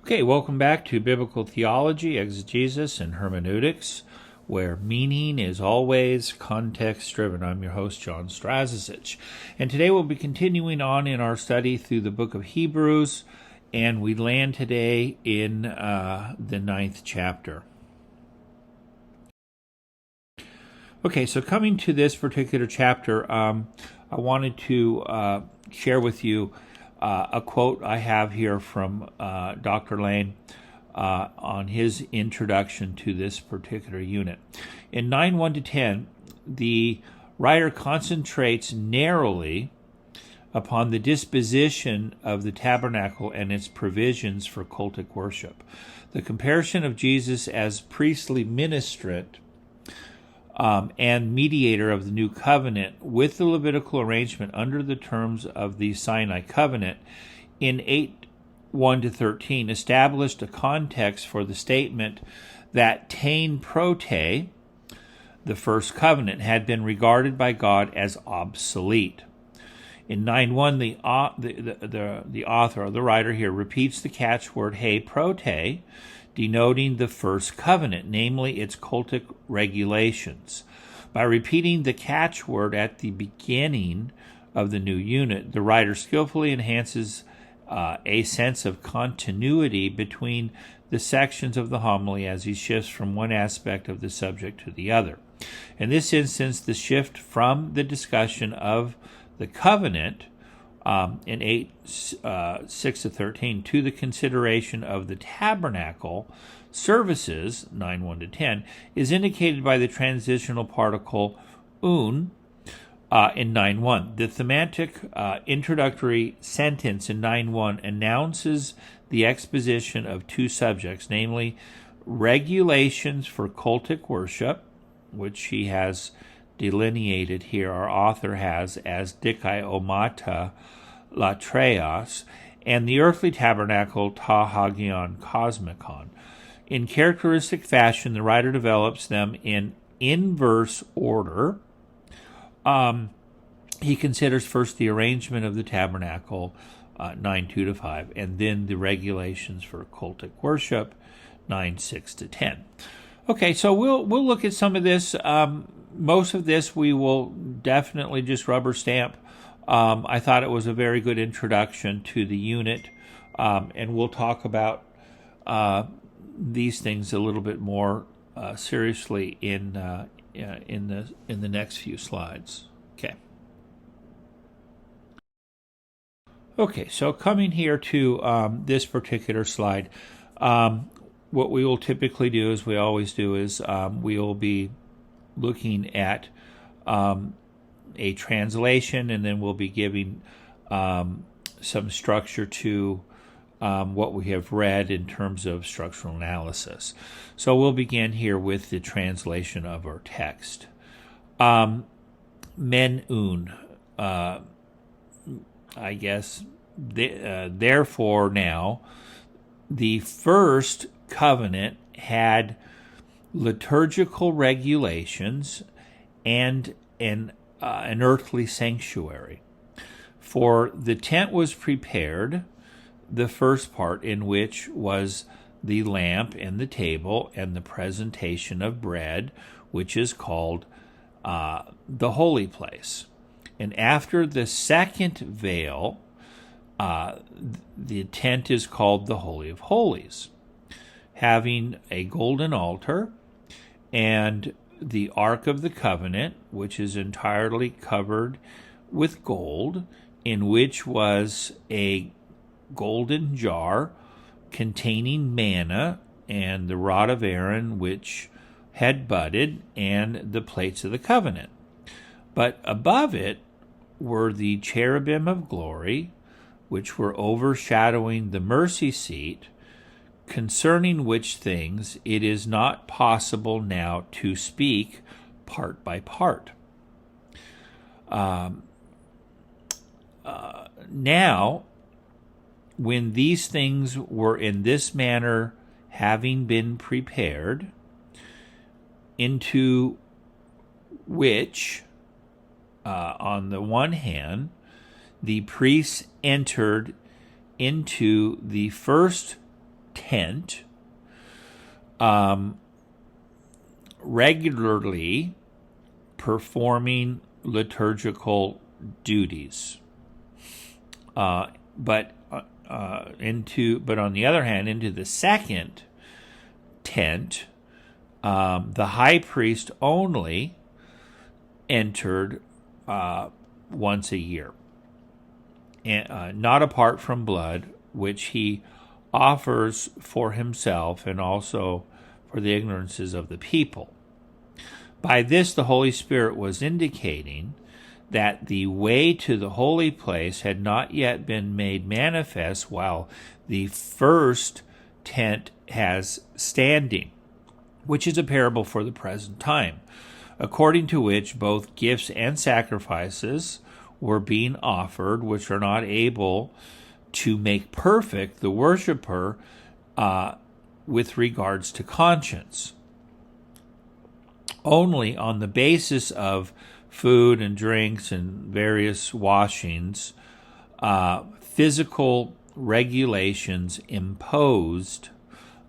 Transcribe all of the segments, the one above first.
Okay, welcome back to Biblical Theology, Exegesis, and Hermeneutics, where meaning is always context-driven. I'm your host, John Strazicich, and today we'll be continuing on in our study through the book of Hebrews, and we land today in the 9th chapter. Okay, so coming to this particular chapter, I wanted to share with you a quote I have here from Dr. Lane on his introduction to this particular unit. In 9:1-10, the writer concentrates narrowly upon the disposition of the tabernacle and its provisions for cultic worship. The comparison of Jesus as priestly ministrant and mediator of the new covenant with the Levitical arrangement under the terms of the Sinai covenant in 8:1-13 established a context for the statement that Tain Prote, the first covenant, had been regarded by God as obsolete. In 9:1, the author or the writer here repeats the catchword "He Prote," denoting the first covenant, namely its cultic regulations. By repeating the catchword at the beginning of the new unit, the writer skillfully enhances a sense of continuity between the sections of the homily as he shifts from one aspect of the subject to the other. In this instance, the shift from the discussion of the covenant in 8:6-13 to the consideration of the tabernacle services 9:1-10 is indicated by the transitional particle un in 9:1. The thematic introductory sentence in 9:1 announces the exposition of two subjects, namely regulations for cultic worship, which he has delineated here, our author has, as dikaiomata latreos, and the earthly tabernacle ta hagion cosmikon. In characteristic fashion, the writer develops them in inverse order. He considers first the arrangement of the tabernacle, 9:2-5, and then the regulations for cultic worship, 9:6-10. Okay, so we'll look at some of this. Most of this we will definitely just rubber stamp. I thought it was a very good introduction to the unit, and we'll talk about these things a little bit more seriously in the next few slides. Okay, so coming here to this particular slide, what we will typically do, as we always do, is we will be looking at a translation, and then we'll be giving some structure to what we have read in terms of structural analysis. So we'll begin here with the translation of our text. Men I guess, therefore now, the first covenant had liturgical regulations and an earthly sanctuary. For the tent was prepared, the first part, in which was the lamp and the table and the presentation of bread, which is called the holy place. And after the second veil, the tent is called the Holy of Holies, having a golden altar and the Ark of the Covenant, which is entirely covered with gold, in which was a golden jar containing manna and the rod of Aaron, which had budded, and the plates of the covenant. But above it were the Cherubim of Glory, which were overshadowing the mercy seat, concerning which things it is not possible now to speak part by part. Now, when these things were in this manner having been prepared, into which on the one hand, the priests entered into the first tent regularly performing liturgical duties. But on the other hand, into the second tent, the high priest only entered once a year, and not apart from blood, which he offers for himself and also for the ignorances of the people. By this, the Holy Spirit was indicating that the way to the holy place had not yet been made manifest while the first tent has standing, which is a parable for the present time, according to which both gifts and sacrifices were being offered, which are not able to make perfect the worshiper with regards to conscience. Only on the basis of food and drinks and various washings, physical regulations imposed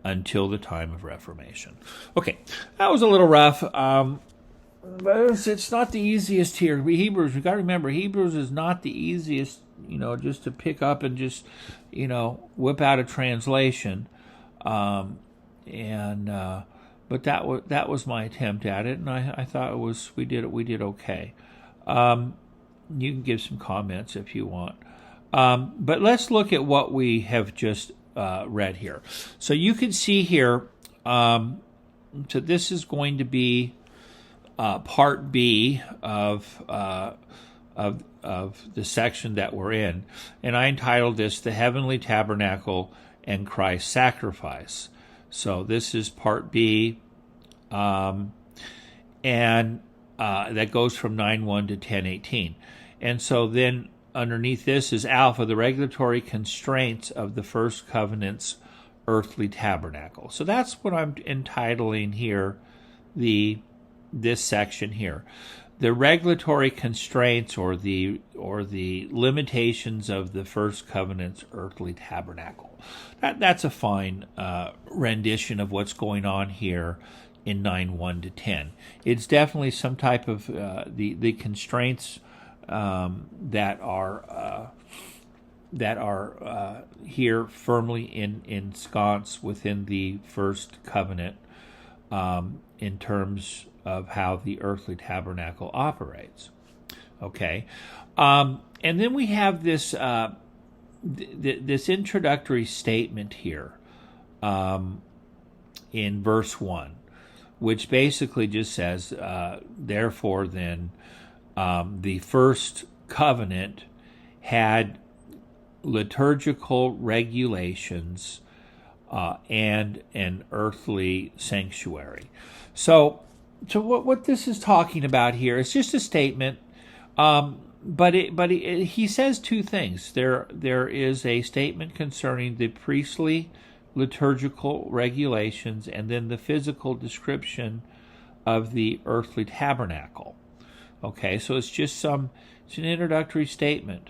until the time of Reformation. Okay, that was a little rough. But it's not the easiest here. Hebrews, we got to remember, Hebrews is not the easiest, just to pick up and just, whip out a translation. But that was my attempt at it, and I thought we did okay. You can give some comments if you want. But let's look at what we have just read here. So you can see here, so this is going to be part B of the section that we're in, and I entitled this "The Heavenly Tabernacle and Christ's Sacrifice." So this is part B, and that goes from 9:1 to 10:18, and so then underneath this is Alpha, the regulatory constraints of the first covenant's earthly tabernacle. So that's what I'm entitling here this section here, the regulatory constraints or the limitations of the first covenant's earthly tabernacle. That's a fine rendition of what's going on here in 9:1 to 10. It's definitely some type of the constraints that are here firmly ensconced within the first covenant in terms of how the earthly tabernacle operates. Okay, and then we have this this introductory statement here in verse 1, which basically just says, therefore then, the first covenant had liturgical regulations and an earthly sanctuary. So what this is talking about here is just a statement, but he says two things. There is a statement concerning the priestly liturgical regulations, and then the physical description of the earthly tabernacle. Okay, so it's an introductory statement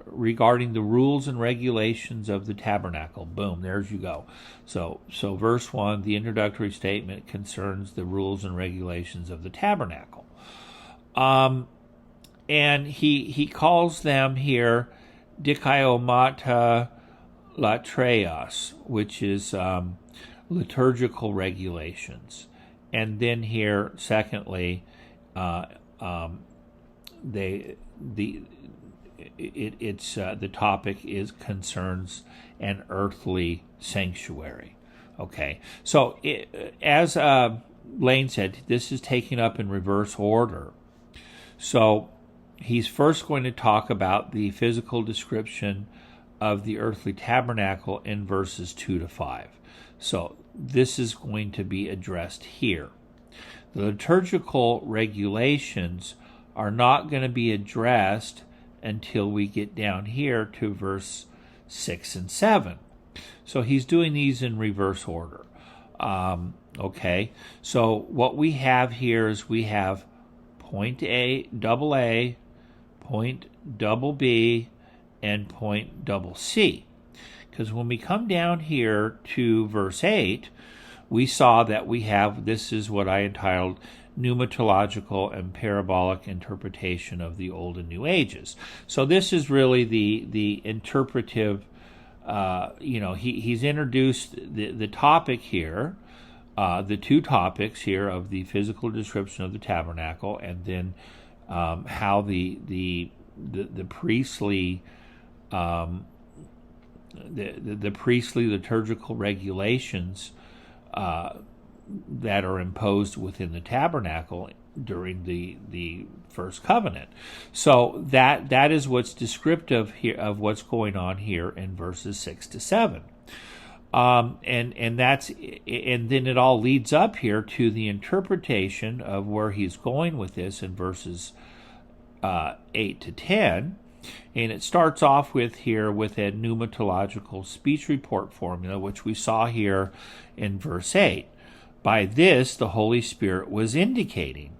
regarding the rules and regulations of the tabernacle. Boom, there's you go. So verse 1, the introductory statement concerns the rules and regulations of the tabernacle. And he calls them here dikaiomata latreas, which is liturgical regulations. And then here, secondly, the topic concerns an earthly sanctuary. Okay, so as Lane said, this is taken up in reverse order. So he's first going to talk about the physical description of the earthly tabernacle in verses 2 to 5. So this is going to be addressed here. The liturgical regulations are not going to be addressed until we get down here to verse 6 and 7. So he's doing these in reverse order. Okay, so what we have here is we have point A, point double B, and point double C. Because when we come down here to verse 8, we saw that we have, this is what I entitled Pneumatological and Parabolic Interpretation of the Old and New Ages. So this is really the interpretive, he's introduced the topic here, the two topics here of the physical description of the tabernacle, and then how the priestly the priestly liturgical regulations that are imposed within the tabernacle during the first covenant. So that is what's descriptive here of what's going on here in verses 6 to 7. And then it all leads up here to the interpretation of where he's going with this in verses 8 to 10. And it starts off with here with a pneumatological speech report formula, which we saw here in verse 8. By this, the Holy Spirit was indicating.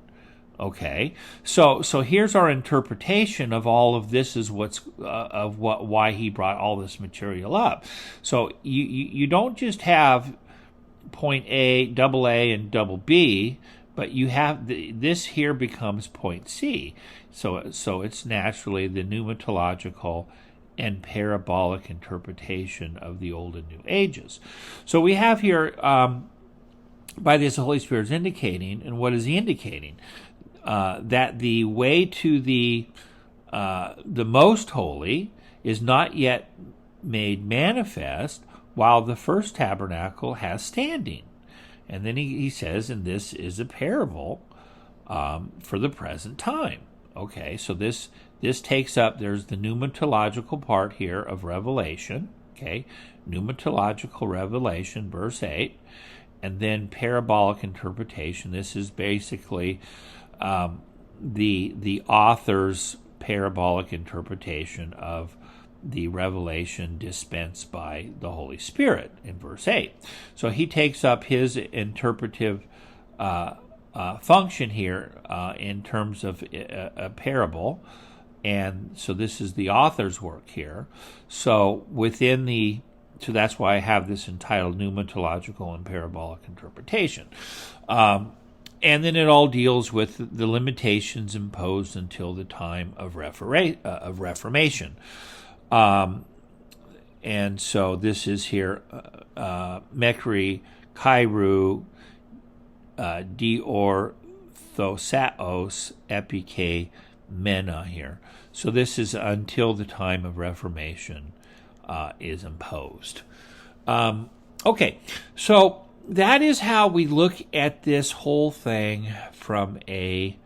Okay, so here's our interpretation of all of this is why he brought all this material up. So you don't just have point A, double A, and double B, but you have this here becomes point C. So it's naturally the pneumatological and parabolic interpretation of the Old and New Ages. So we have here, by this the Holy Spirit is indicating, and what is he indicating? That the way to the most holy is not yet made manifest while the first tabernacle has standing. And then he says, and this is a parable for the present time. Okay, so this takes up, there's the pneumatological part here of Revelation, okay, pneumatological Revelation, verse 8, and then parabolic interpretation. This is basically the author's parabolic interpretation of the revelation dispensed by the Holy Spirit in verse 8. So he takes up his interpretive function here in terms of a parable, and so this is the author's work here. So so that's why I have this entitled Pneumatological and Parabolic Interpretation. And then it all deals with the limitations imposed until the time of Reformation. And so this is here, Mekri, Kairu, Diorthosaos, Epike, Mena here. So this is until the time of Reformation is imposed. Okay, so that is how we look at this whole thing from a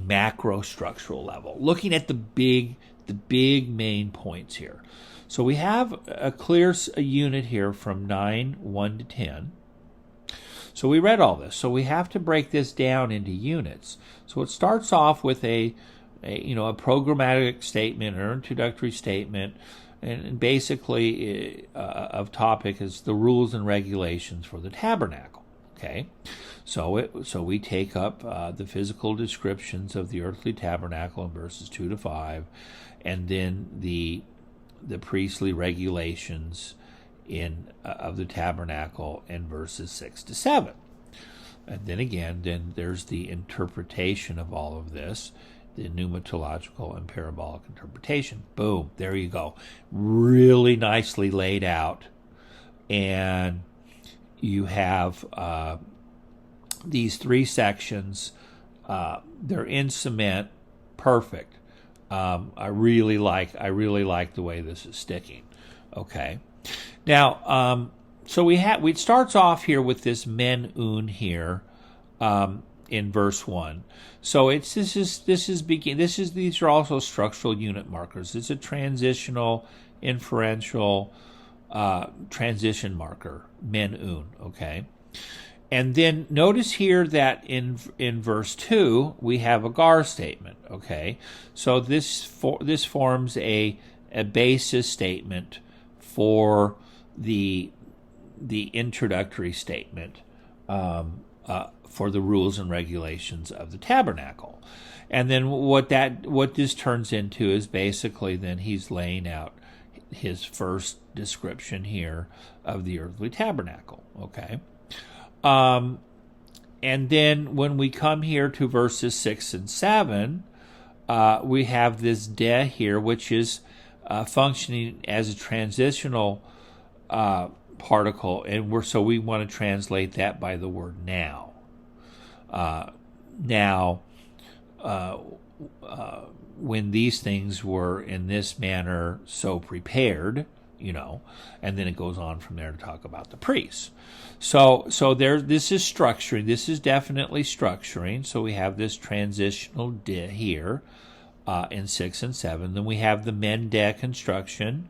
macro structural level, looking at the big main points here. So we have a clear unit here from 9:1 to 10. So we read all this. So we have to break this down into units. So it starts off with a programmatic statement or introductory statement, and basically of topic is the rules and regulations for the tabernacle. Okay, so we take up the physical descriptions of the earthly tabernacle in verses 2 to 5, and then the priestly regulations of the tabernacle in verses 6 to 7. And then there's the interpretation of all of this, the pneumatological and parabolic interpretation. Boom, there you go. Really nicely laid out. And you have these three sections. They're in cement, perfect. I really like the way this is sticking. Okay. Now, so it starts off here with this men un here in verse 1. So these are also structural unit markers. It's a transitional, inferential transition marker, men un. Okay. And then notice here that in verse 2 we have a gar statement. Okay, so this forms a basis statement for the introductory statement for the rules and regulations of the tabernacle. And then what this turns into is basically then he's laying out his first description here of the earthly tabernacle. Okay. And then when we come here to verses 6 and 7, we have this de here, which is functioning as a transitional particle, and we want to translate that by the word now. When these things were in this manner so prepared, and then it goes on from there to talk about the priests. So this is structuring. This is definitely structuring. So we have this transitional de here in 6 and 7. Then we have the men de construction,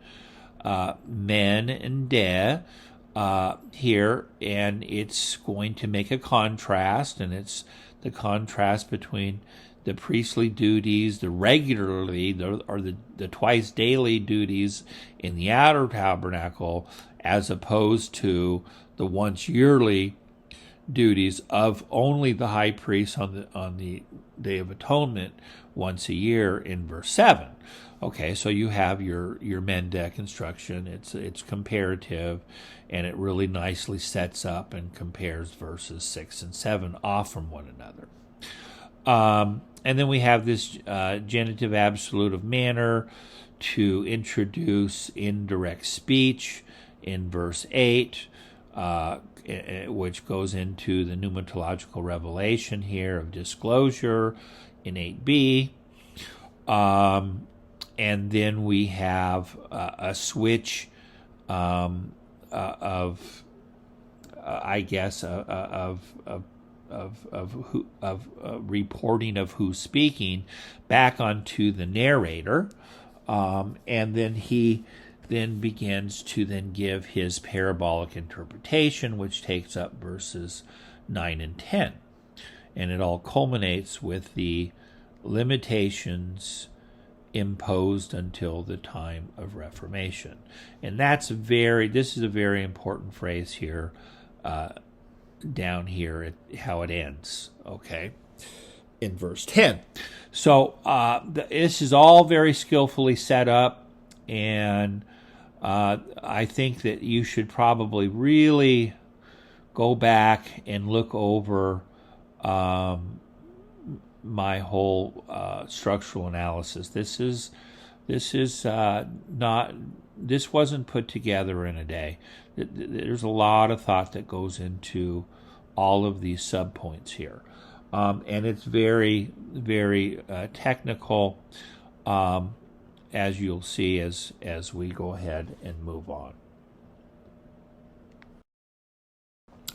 men and de here, and it's going to make a contrast, and it's the contrast between the priestly duties, the twice daily duties in the outer tabernacle, as opposed to the once yearly duties of only the high priest on the Day of Atonement once a year in verse 7. Okay, so you have your men de construction. It's comparative, and it really nicely sets up and compares verses 6 and 7 off from one another. And then we have this genitive absolute of manner to introduce indirect speech in verse 8, which goes into the Pneumatological Revelation here of disclosure in 8b. And then we have a switch of reporting of who's speaking back onto the narrator, and then he begins to give his parabolic interpretation, which takes up verses 9 and 10, and it all culminates with the limitations imposed until the time of Reformation. And this is a very important phrase here, down here at how it ends, okay, in verse 10. So this is all very skillfully set up, and I think that you should probably really go back and look over my whole structural analysis. This wasn't put together in a day. There's a lot of thought that goes into all of these subpoints here, and it's very, very technical, as you'll see as we go ahead and move on.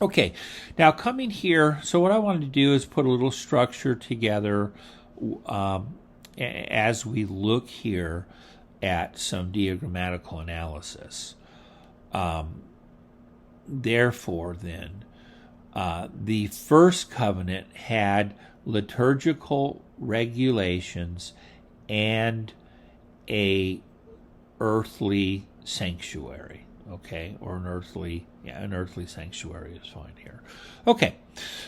Okay, now coming here, so what I wanted to do is put a little structure together as we look here at some diagrammatical analysis. Therefore, then, the first covenant had liturgical regulations and a earthly sanctuary. Okay, or an earthly sanctuary is fine here. Okay,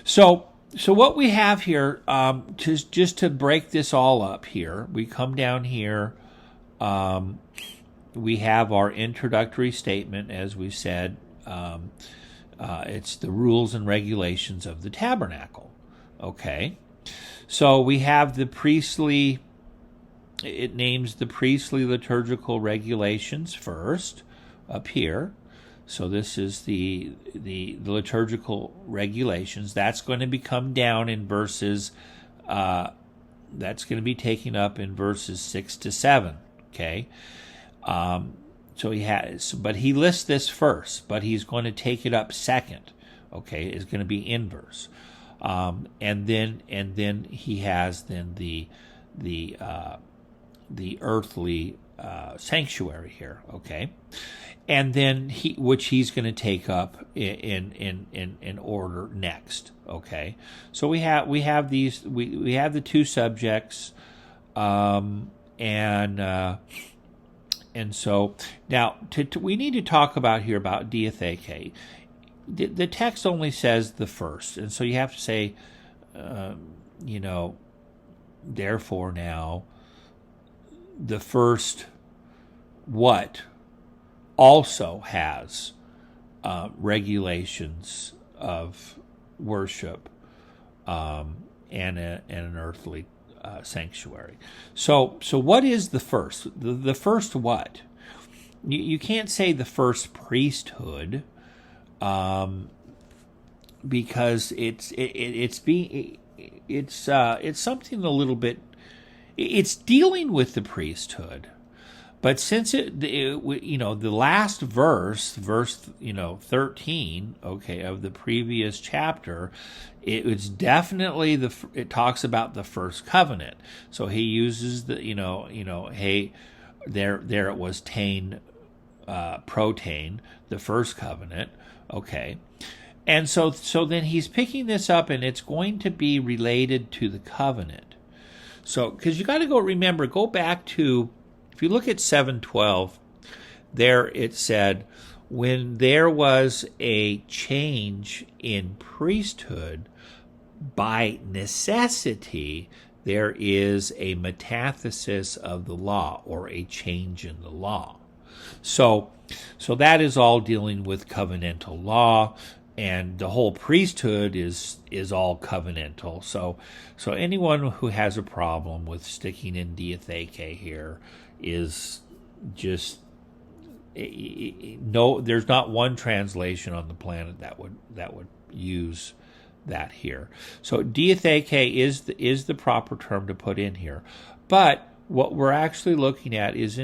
so what we have here, just to break this all up here, we come down here. We have our introductory statement, as we said. It's the rules and regulations of the tabernacle. Okay, so we have the priestly. It names the priestly liturgical regulations first up here. So this is the liturgical regulations. That's going to come down in verses. That's going to be taken up in verses 6 to 7. Okay. So he has, but he lists this first, but he's going to take it up second. Okay, it's going to be inverse, and then he has the earthly sanctuary here. Okay, and then which he's going to take up in order next. Okay, so we have these we have the two subjects, and so now we need to talk about here about diatheke. The text only says the first, and so you have to say, therefore now, the first what also has regulations of worship and an earthly sanctuary. So what is the first? The first what? You can't say the first priesthood, because it's something a little bit. It's dealing with the priesthood, but since the last verse 13, okay, of the previous chapter, it's definitely it talks about the first covenant. So he uses the hey, there it was protain, the first covenant, okay. And so then he's picking this up, and it's going to be related to the covenant. So, because you got to go back to, if you look at 7:12, there it said, when there was a change in priesthood, by necessity, there is a metathesis of the law, or a change in the law. So that is all dealing with covenantal law. And the whole priesthood is all covenantal. So anyone who has a problem with sticking in diatheke here is just no. There's not one translation on the planet that would use that here. So diatheke is the proper term to put in here. But what we're actually looking at is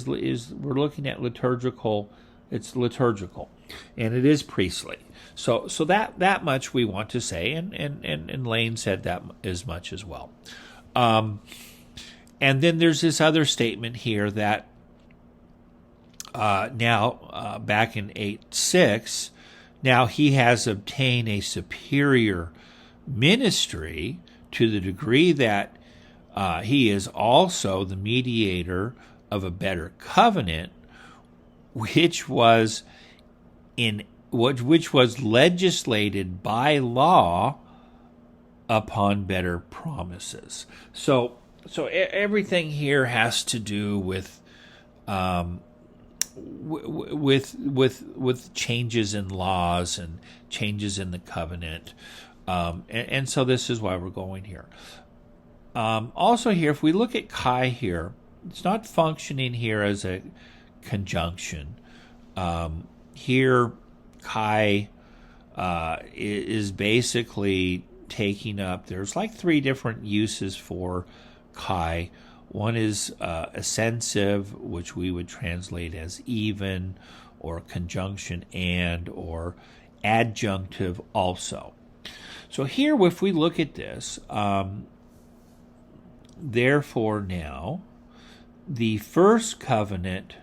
we're looking at liturgical. It's liturgical, and it is priestly. So that much we want to say, and Lane said that as much as well. And then there's this other statement here that now back in 8:6, now he has obtained a superior ministry to the degree that he is also the mediator of a better covenant, which was legislated by law upon better promises. So everything here has to do with changes in laws and changes in the covenant, and so this is why we're going here. Also here, if we look at Chi here, it's not functioning here as a conjunction. Here, Chi is basically taking up, there's like three different uses for Chi. One is ascensive, which we would translate as even, or conjunction and, or adjunctive also. So here, if we look at this, therefore now, the first covenant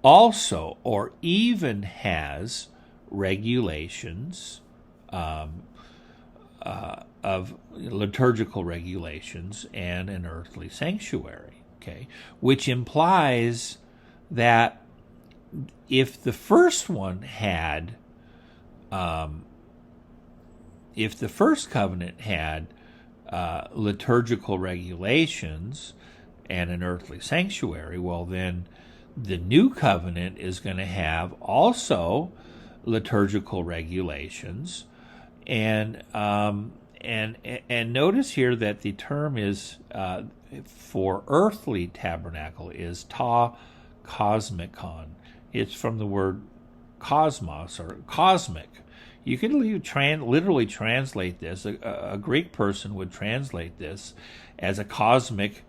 also or even has regulations of liturgical regulations and an earthly sanctuary, okay, which implies that if the first one had, if the first covenant had liturgical regulations and an earthly sanctuary, well then the new covenant is going to have also liturgical regulations, and notice here that the term is for earthly tabernacle is ta cosmicon. It's from the word cosmos, or cosmic. You can literally translate this. A Greek person would translate this as a cosmic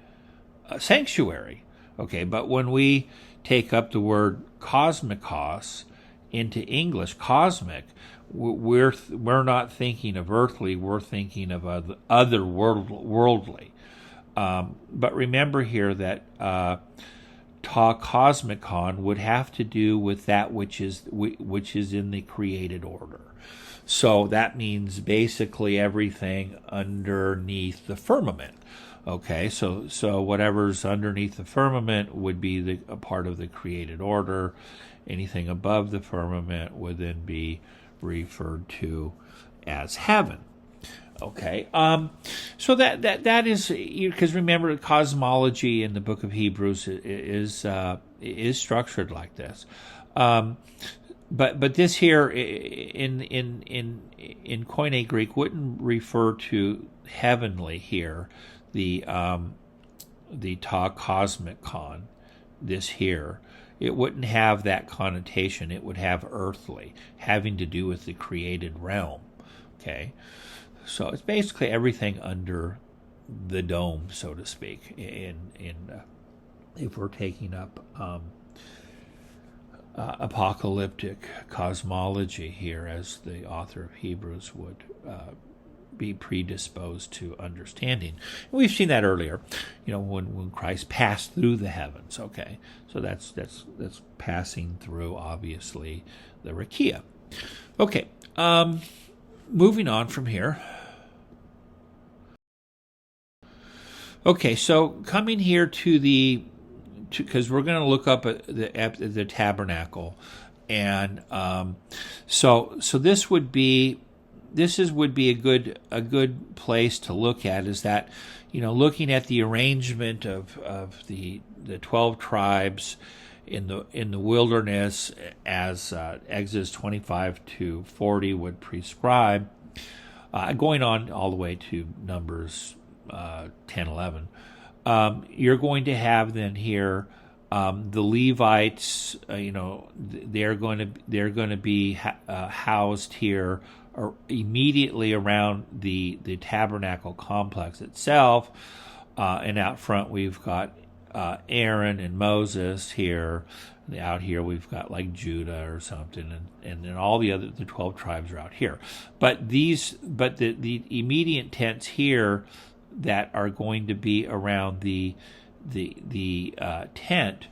sanctuary. Okay, but when we take up the word cosmikos into English, cosmic, we're not thinking of earthly, we're thinking of other worldly. But remember here that ta cosmicon would have to do with that which is in the created order. So that means basically everything underneath the firmament. Okay, so whatever's underneath the firmament would be a part of the created order. Anything above the firmament would then be referred to as heaven. Okay, so that is, because remember, cosmology in the book of Hebrews is is structured like this. But this here in Koine Greek wouldn't refer to heavenly here, the ta cosmicon, this here. It wouldn't have that connotation. It would have earthly, having to do with the created realm. Okay, so it's basically everything under the dome, so to speak. If we're taking up apocalyptic cosmology here, as the author of Hebrews would be predisposed to understanding. And we've seen that earlier, when Christ passed through the heavens. Okay, so that's passing through, obviously, the Rakia. Okay, moving on from here. Okay, so coming here because we're going to look up at the tabernacle, and so this would be a good place to look at, is that looking at the arrangement of the 12 tribes in the wilderness, as Exodus 25-40 would prescribe, going on all the way to Numbers 10-11. You're going to have then here the Levites. They're going to be housed here immediately around the tabernacle complex itself, and out front we've got Aaron and Moses here. Out here we've got like Judah or something, and then all the 12 tribes are out here. But the immediate tents here that are going to be around the tent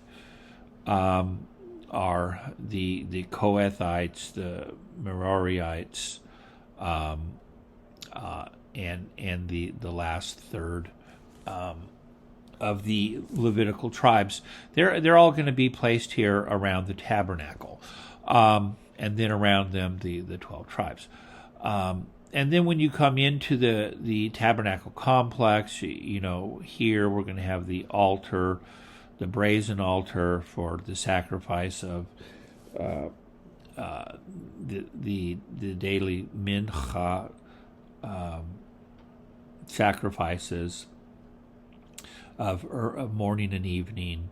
are the Kohathites, the Merarites, and the last third of the Levitical tribes. They're all going to be placed here around the tabernacle, and then around them the 12 tribes. And then when you come into the tabernacle complex, here we're going to have the altar, the brazen altar for the sacrifice of the daily mincha sacrifices of morning and evening,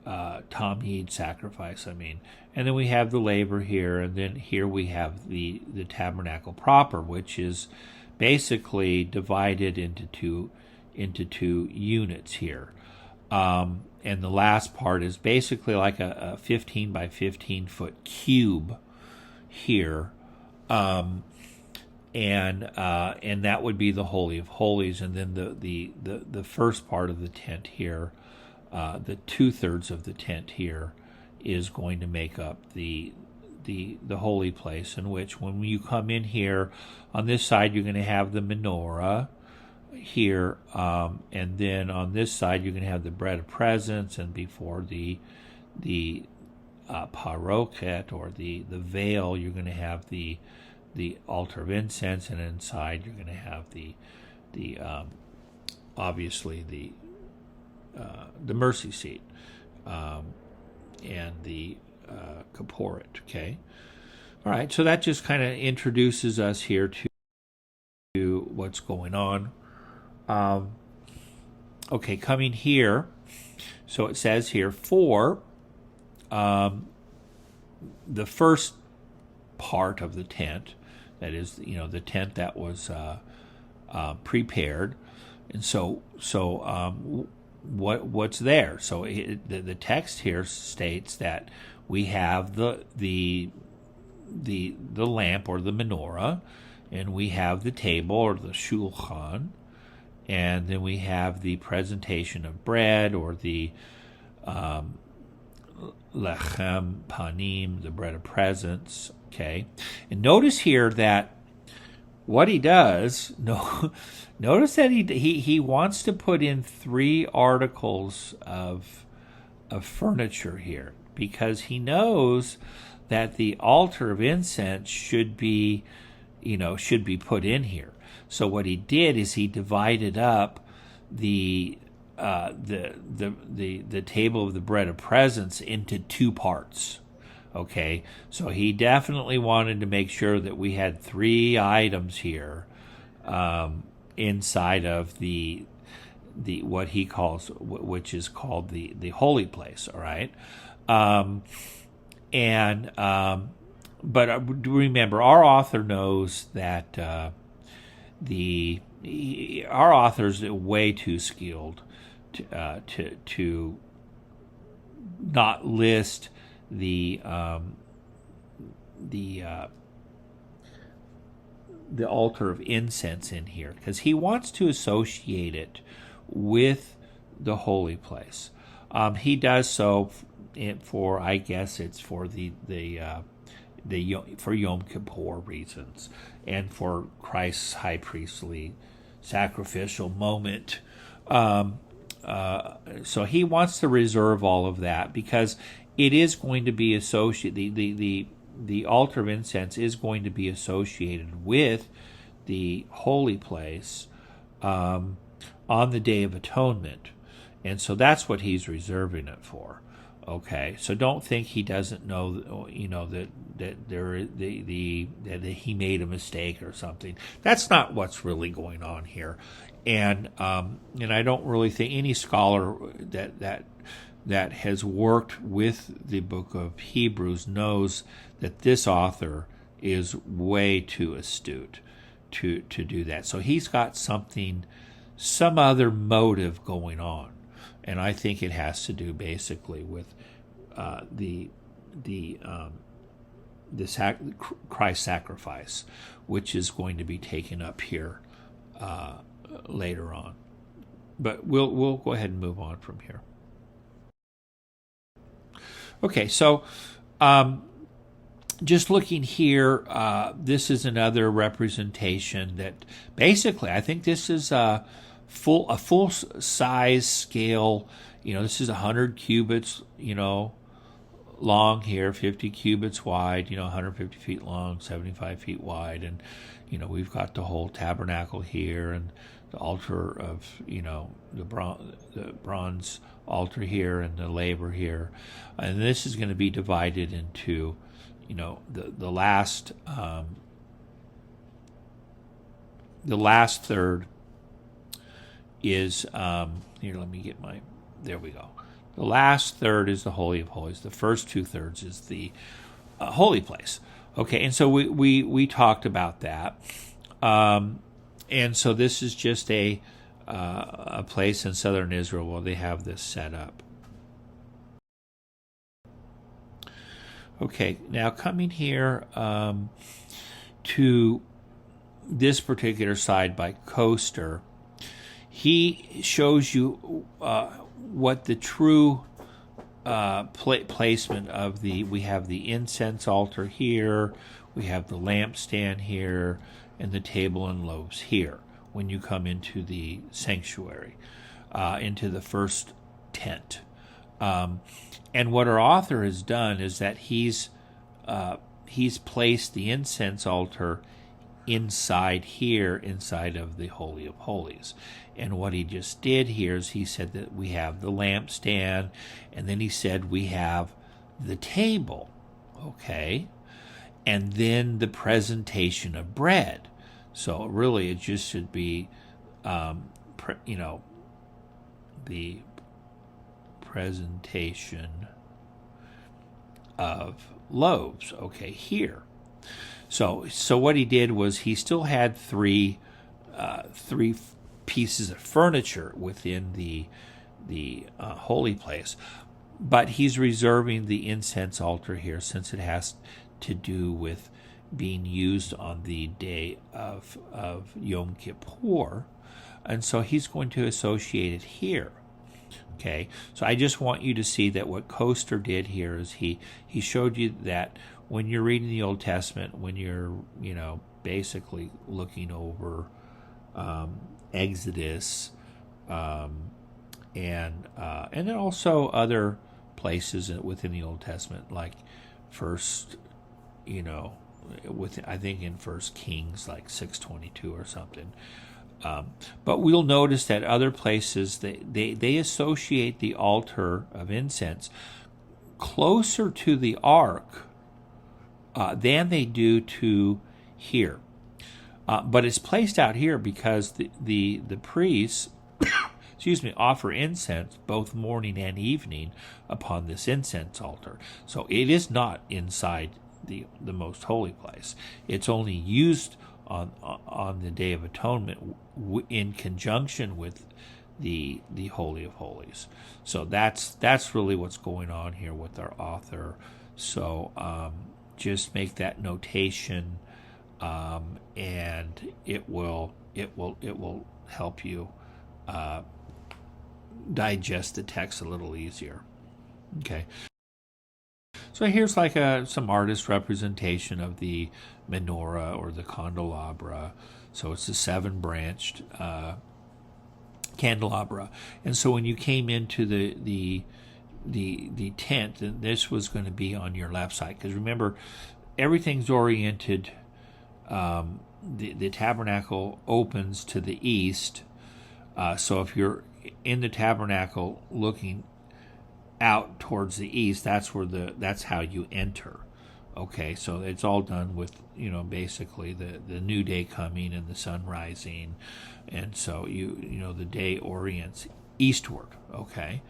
Tamid sacrifice, and then we have the laver here, and then here we have the tabernacle proper, which is basically divided into two units here, and the last part is basically like a 15 by 15 foot cube here, and that would be the Holy of Holies, and then the first part of the tent here, the 2/3 of the tent here, is going to make up the holy place, in which when you come in here, on this side you're going to have the menorah here, and then on this side you're going to have the bread of presence, and before the paroket, or the veil, you're going to have the altar of incense, and inside you're going to have the obviously the mercy seat, and the caporet. Okay, all right. So that just kind of introduces us here to what's going on. Okay, coming here. So it says here for the first part of the tent, that is, the tent that was prepared, and so what's there? So the text here states that we have the lamp, or the menorah, and we have the table, or the shulchan, and then we have the presentation of bread, or the lechem panim, the bread of presence. Okay, and notice here that what he does, notice that he wants to put in 3 articles of furniture here, because he knows that the altar of incense should be put in here. So what he did is he divided up the the table of the bread of presence into two parts. Okay, so he definitely wanted to make sure that we had three items here inside of the what he calls, which is called the holy place. All right, but remember, our author knows that our author's way too skilled to not list the altar of incense in here, because he wants to associate it with the holy place. He does so for, I guess it's for for Yom Kippur reasons, and for Christ's high priestly sacrificial moment. So he wants to reserve all of that, because it is going to be associated. The altar of incense is going to be associated with the holy place on the Day of Atonement, and so that's what he's reserving it for. Okay, so don't think he doesn't know, that he made a mistake or something. That's not what's really going on here, and I don't really think any scholar that has worked with the book of Hebrews knows that this author is way too astute to do that. So he's got some other motive going on, and I think it has to do basically with Christ's sacrifice, which is going to be taken up here later on. But we'll go ahead and move on from here. Okay, so just looking here, this is another representation that basically, I think this is a full size scale. This is 100 cubits, long here, 50 cubits wide, 150 feet long, 75 feet wide, and we've got the whole tabernacle here, and the altar of the bronze altar here, and the laver here, and this is going to be divided into the last third is here. Let me get there we go. The last third is the Holy of Holies. The first 2/3 is the holy place. Okay, and so we talked about that. And so this is just a place in southern Israel where they have this set up. Okay, now coming here to this particular side by Coaster, he shows you what the true placement of we have the incense altar here, we have the lampstand here, and the table and loaves here when you come into the sanctuary, into the first tent. And what our author has done is that he's placed the incense altar inside of the Holy of Holies. And what he just did here is he said that we have the lampstand, and then he said we have the table, okay, and then the presentation of bread. So really it just should be, the presentation of loaves, okay, here. So what he did was he still had three pieces of furniture within the holy place, but he's reserving the incense altar here since it has to do with being used on the day of Yom Kippur, and so he's going to associate it here. Okay, so I just want you to see that what Coaster did here is he showed you that when you're reading the Old Testament, when you're basically looking over Exodus, and then also other places within the Old Testament, like first, I think in First Kings, like 6:22 or something. But we'll notice that other places they associate the altar of incense closer to the ark than they do to here. But it's placed out here because the priests offer incense both morning and evening upon this incense altar. So it is not inside the most holy place. It's only used on the Day of Atonement in conjunction with the Holy of Holies. So that's really what's going on here with our author. So just make that notation, and it will help you digest the text a little easier. Okay. So here's like some artist representation of the menorah or the candelabra. So it's a 7-branched candelabra. And so when you came into the tent, then this was going to be on your left side. Because remember, everything's oriented. The tabernacle opens to the east. So if you're in the tabernacle looking out towards the east, that's how you enter. Okay, so it's all done with basically the new day coming and the sun rising, and so the day orients eastward. Okay,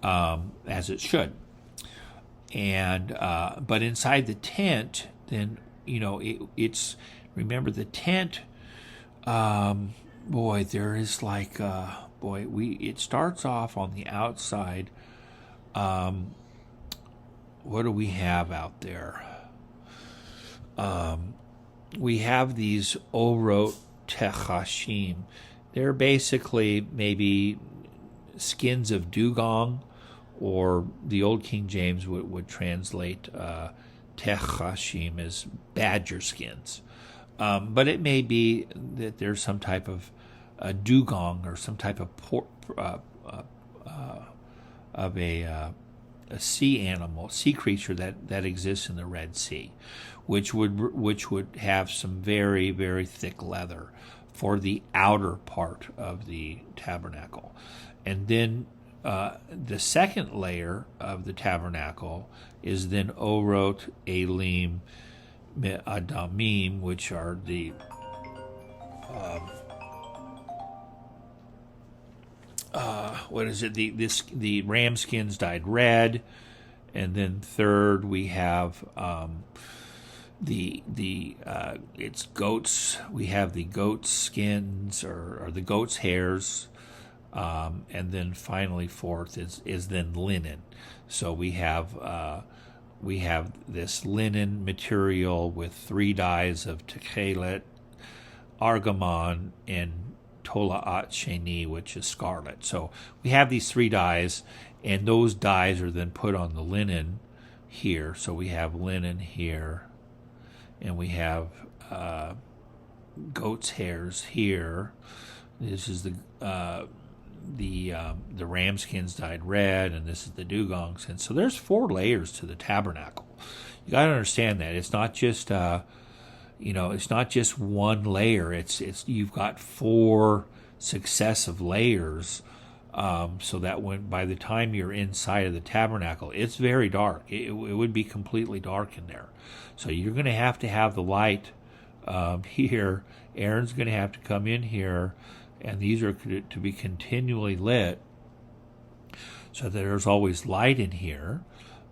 as it should. And but inside the tent, then it's remember the tent. There is like it starts off on the outside. What do we have out there? We have these orot techashim. They're basically maybe skins of dugong, or the Old King James would translate techashim as badger skins. But it may be that there's some type of dugong or some type of a sea animal, sea creature that exists in the Red Sea, which would have some very, very thick leather for the outer part of the tabernacle. And then the second layer of the tabernacle is then orot elim me'adamim, which are the the ram skins dyed red. And then third we have it's goats. We have the goat skins or the goat's hairs, and then finally fourth is then linen. So we have this linen material with 3 dyes of techelet, argamon, and tolaat sheni, which is scarlet. So we have these 3 dyes, and those dyes are then put on the linen here. So we have linen here, and we have goat's hairs here. This is the ram skins dyed red, and this is the dugong skins. So there's 4 layers to the tabernacle. You got to understand that it's not just it's not just one layer. It's you've got 4 successive layers, so that by the time you're inside of the tabernacle, it's very dark. It would be completely dark in there. So you're going to have the light here. Aaron's going to have to come in here, and these are to be continually lit, so that there's always light in here.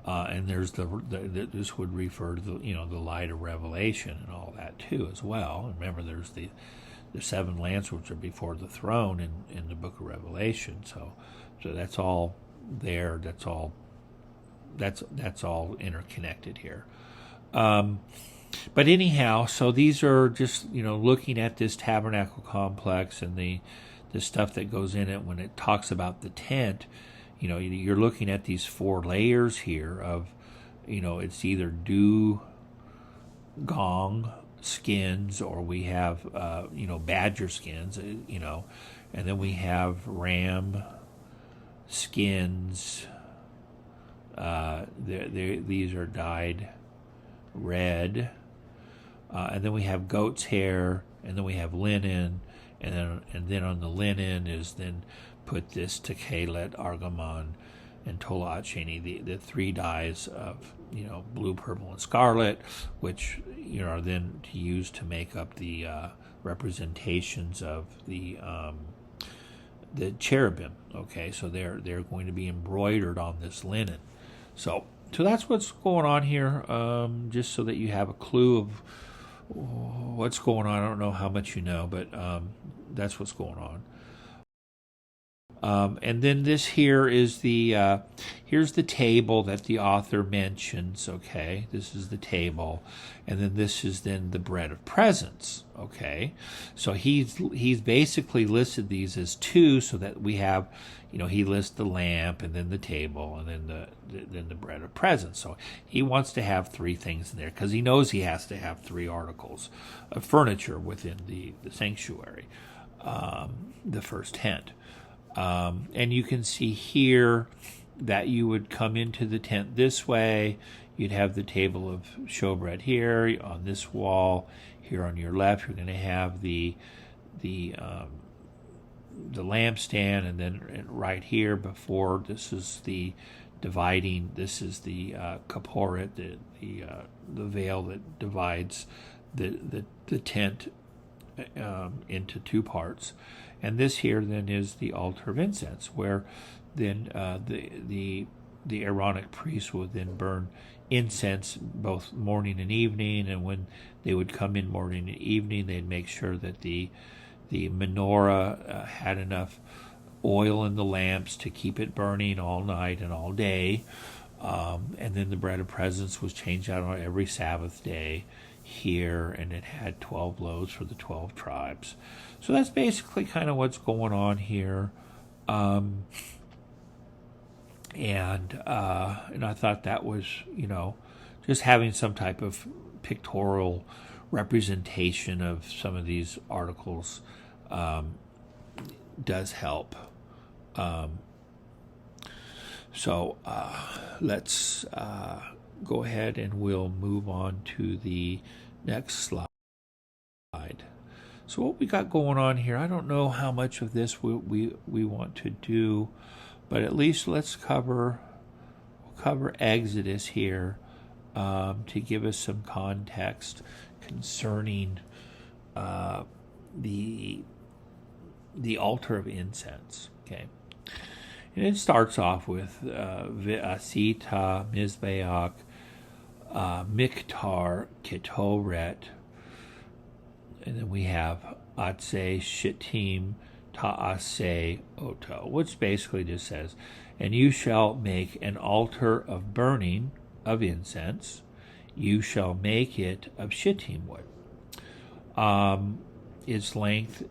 And there's this would refer to the light of Revelation and all that too as well. Remember, there's the 7 lamps which are before the throne in the book of Revelation. So that's all there. That's all interconnected here. But anyhow, so these are just looking at this tabernacle complex and the stuff that goes in it when it talks about the tent. You're looking at these 4 layers here of, it's either dugong skins, or we have, badger skins, and then we have ram skins. These are dyed red, and then we have goat's hair, and then we have linen, and then on the linen is then put this Techelet, Argamon, and Tolacheni, the three dyes of blue, purple, and scarlet, which are then to use to make up the representations of the cherubim. Okay, so they're going to be embroidered on this linen. So that's what's going on here. Just so that you have a clue of what's going on. I don't know how much you know, but that's what's going on. And then this here is here's the table that the author mentions. Okay, this is the table, and then this is then the bread of presence. Okay, so he's basically listed these as two, so that we have, he lists the lamp and then the table and then the bread of presence. So he wants to have three things in there because he knows he has to have three articles of furniture within the sanctuary, the first tent. And you can see here that you would come into the tent this way. You'd have the table of showbread here on this wall. Here on your left, you're going to have the lampstand, and then right here before, this is the dividing. This is the kaporet, the veil that divides the tent into two parts. And this here then is the altar of incense, where then the Aaronic priests would then burn incense both morning and evening. And when they would come in morning and evening, they'd make sure that the menorah had enough oil in the lamps to keep it burning all night and all day. And then the bread of presence was changed out on every Sabbath day here, and it had 12 loaves for the 12 tribes. So that's basically kind of what's going on here. And I thought that was, just having some type of pictorial representation of some of these articles does help. So let's go ahead and we'll move on to the next slide. So what we got going on here, I don't know how much of this we want to do, but at least let's cover Exodus here to give us some context concerning the altar of incense. Okay. And it starts off with V'asita Mizbeach Miktar Ketoret. And then we have Atse Shittim Ta'ase Oto, which basically just says, and you shall make an altar of burning of incense. You shall make it of shittim wood. Its length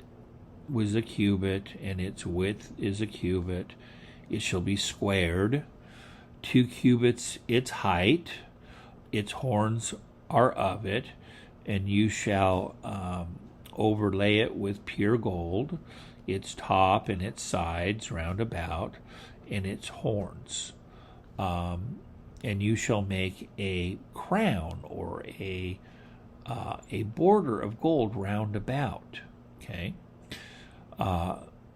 was a cubit, and its width is a cubit. It shall be squared. 2 cubits its height. Its horns are of it. And you shall overlay it with pure gold, its top and its sides round about, and its horns. And you shall make a crown or a border of gold round about. Okay.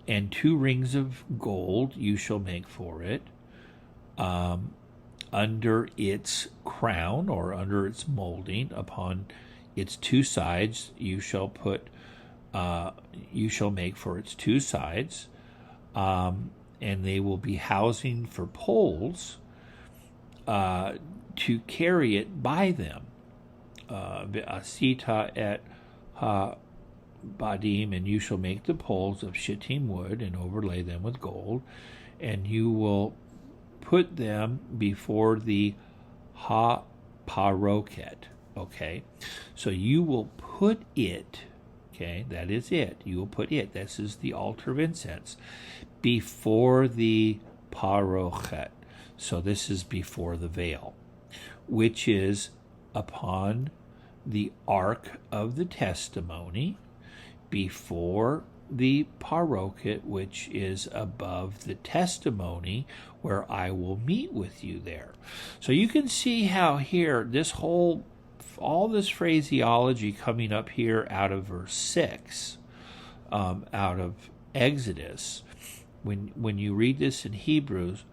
And 2 rings of gold you shall make for it. Under its crown or under its molding, upon its 2 sides you shall make for its 2 sides, and they will be housing for poles to carry it by them. Asita et ha badim, and you shall make the poles of shittim wood and overlay them with gold, and you will put them before the ha paroket. Okay, so you will put it, okay, that is it. You will put it, this is the altar of incense, before the parochet. So this is before the veil, which is upon the ark of the testimony, before the parochet, which is above the testimony, where I will meet with you there. So you can see how here all this phraseology coming up here out of verse 6 out of Exodus. When you read this in Hebrews,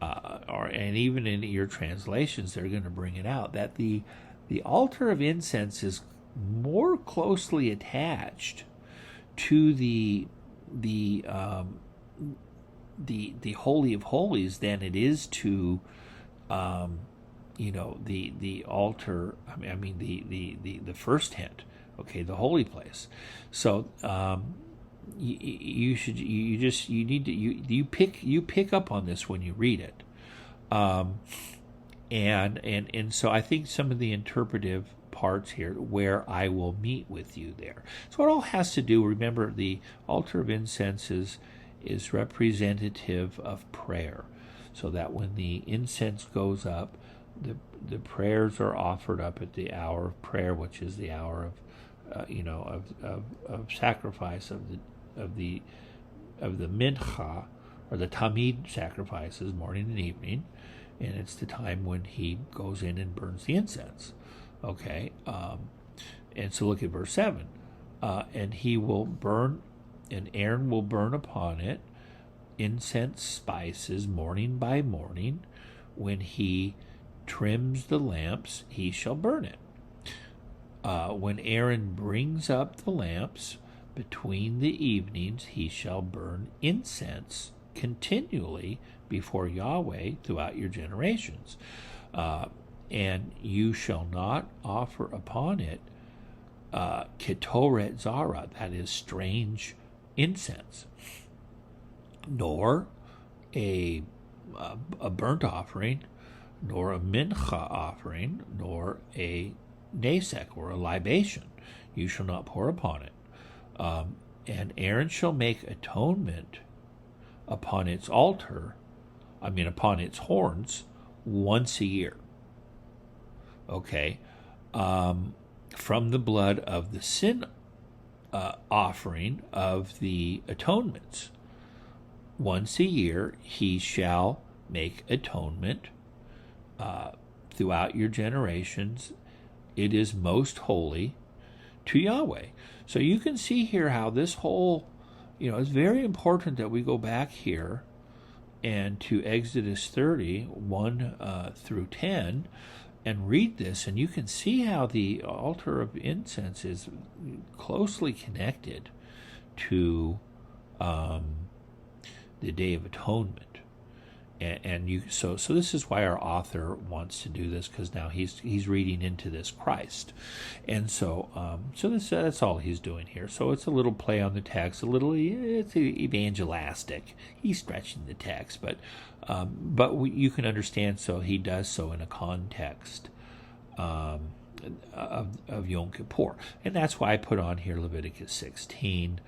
and even in your translations, they're going to bring it out that the altar of incense is more closely attached to the Holy of Holies than it is to the altar. I mean the first tent, okay, the holy place. So you pick up on this when you read it, and so I think some of the interpretive parts here where I will meet with you there. So it all has to do. Remember, the altar of incense is representative of prayer, so that when the incense goes up, the prayers are offered up at the hour of prayer, which is the hour of sacrifice of the mincha, or the tamid sacrifices, morning and evening, and it's the time when he goes in and burns the incense. Okay, and so look at verse 7. And he will burn, and Aaron will burn upon it incense spices morning by morning. When he trims the lamps, he shall burn it. When Aaron brings up the lamps between the evenings, he shall burn incense continually before Yahweh throughout your generations. And you shall not offer upon it ketoret zara, that is strange incense, nor a burnt offering, nor a mincha offering, nor a nasek, or a libation. You shall not pour upon it. And Aaron shall make atonement upon its altar, upon its horns, once a year. Okay, from the blood of the sin offering of the atonements. Once a year he shall make atonement throughout your generations. It is most holy to Yahweh. So you can see here how this whole, it's very important that we go back here and to Exodus 30, 1 through 10, and read this, and you can see how the altar of incense is closely connected to the Day of Atonement. And you so this is why our author wants to do this, because now he's reading into this Christ, and so that's all he's doing here. So it's a little play on the text, it's evangelistic. He's stretching the text, but you can understand. So he does so in a context of Yom Kippur, and that's why I put on here Leviticus 16.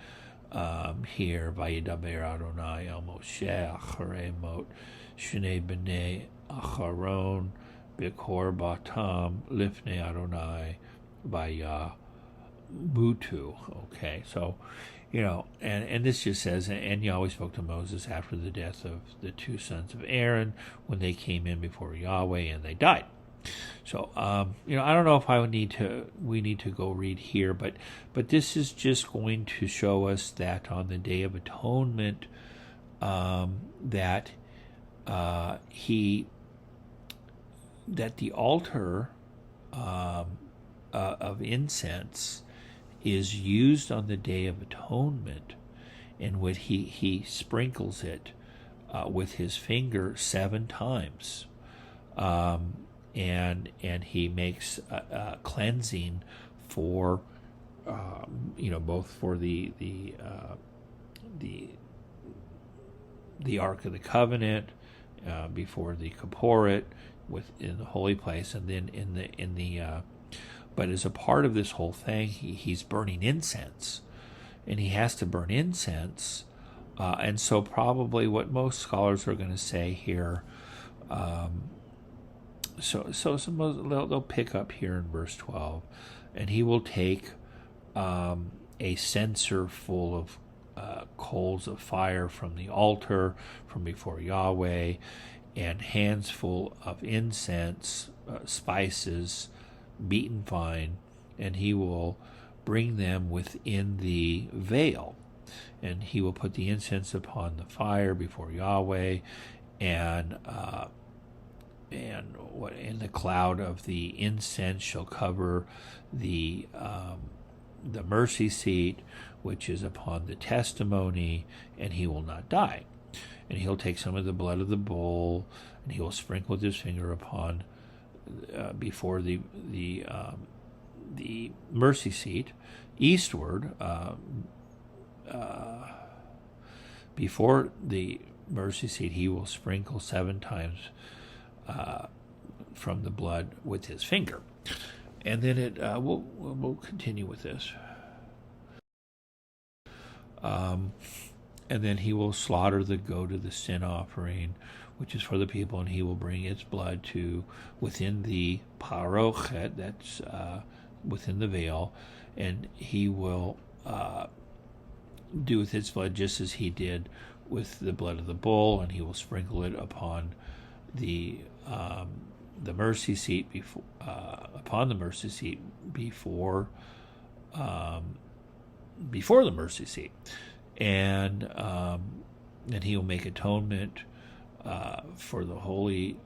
Here, Vayidaber Adonai el Moshe acharei mot shnei bnei Acharon b'kor batam lifnei Adonai vayamutu. Okay, so and this just says, and Yahweh spoke to Moses after the death of the two sons of Aaron when they came in before Yahweh and they died. So I don't know if we need to go read here, but this is just going to show us that on the Day of Atonement, that the altar of incense is used on the Day of Atonement, in which he sprinkles it with his finger 7 times. And he makes a cleansing for both for the Ark of the Covenant, before the Kipporet in the holy place, and then in the but as a part of this whole thing, he's burning incense, and he has to burn incense, and so probably what most scholars are going to say here. So they'll pick up here in verse 12, and he will take a censer full of coals of fire from the altar from before Yahweh, and hands full of incense, spices, beaten fine, and he will bring them within the veil. and he will put the incense upon the fire before Yahweh, and what in the cloud of the incense shall cover the mercy seat, which is upon the testimony, and he will not die. And he'll take some of the blood of the bull, and he will sprinkle with his finger upon before the mercy seat, eastward, before the mercy seat. He will sprinkle 7 times from the blood with his finger, and then we'll continue with this. And then he will slaughter the goat of the sin offering, which is for the people, and he will bring its blood to within the parochet, that's within the veil, and he will do with its blood just as he did with the blood of the bull, and he will sprinkle it upon the mercy seat upon the mercy seat before the mercy seat, and he will make atonement for the holy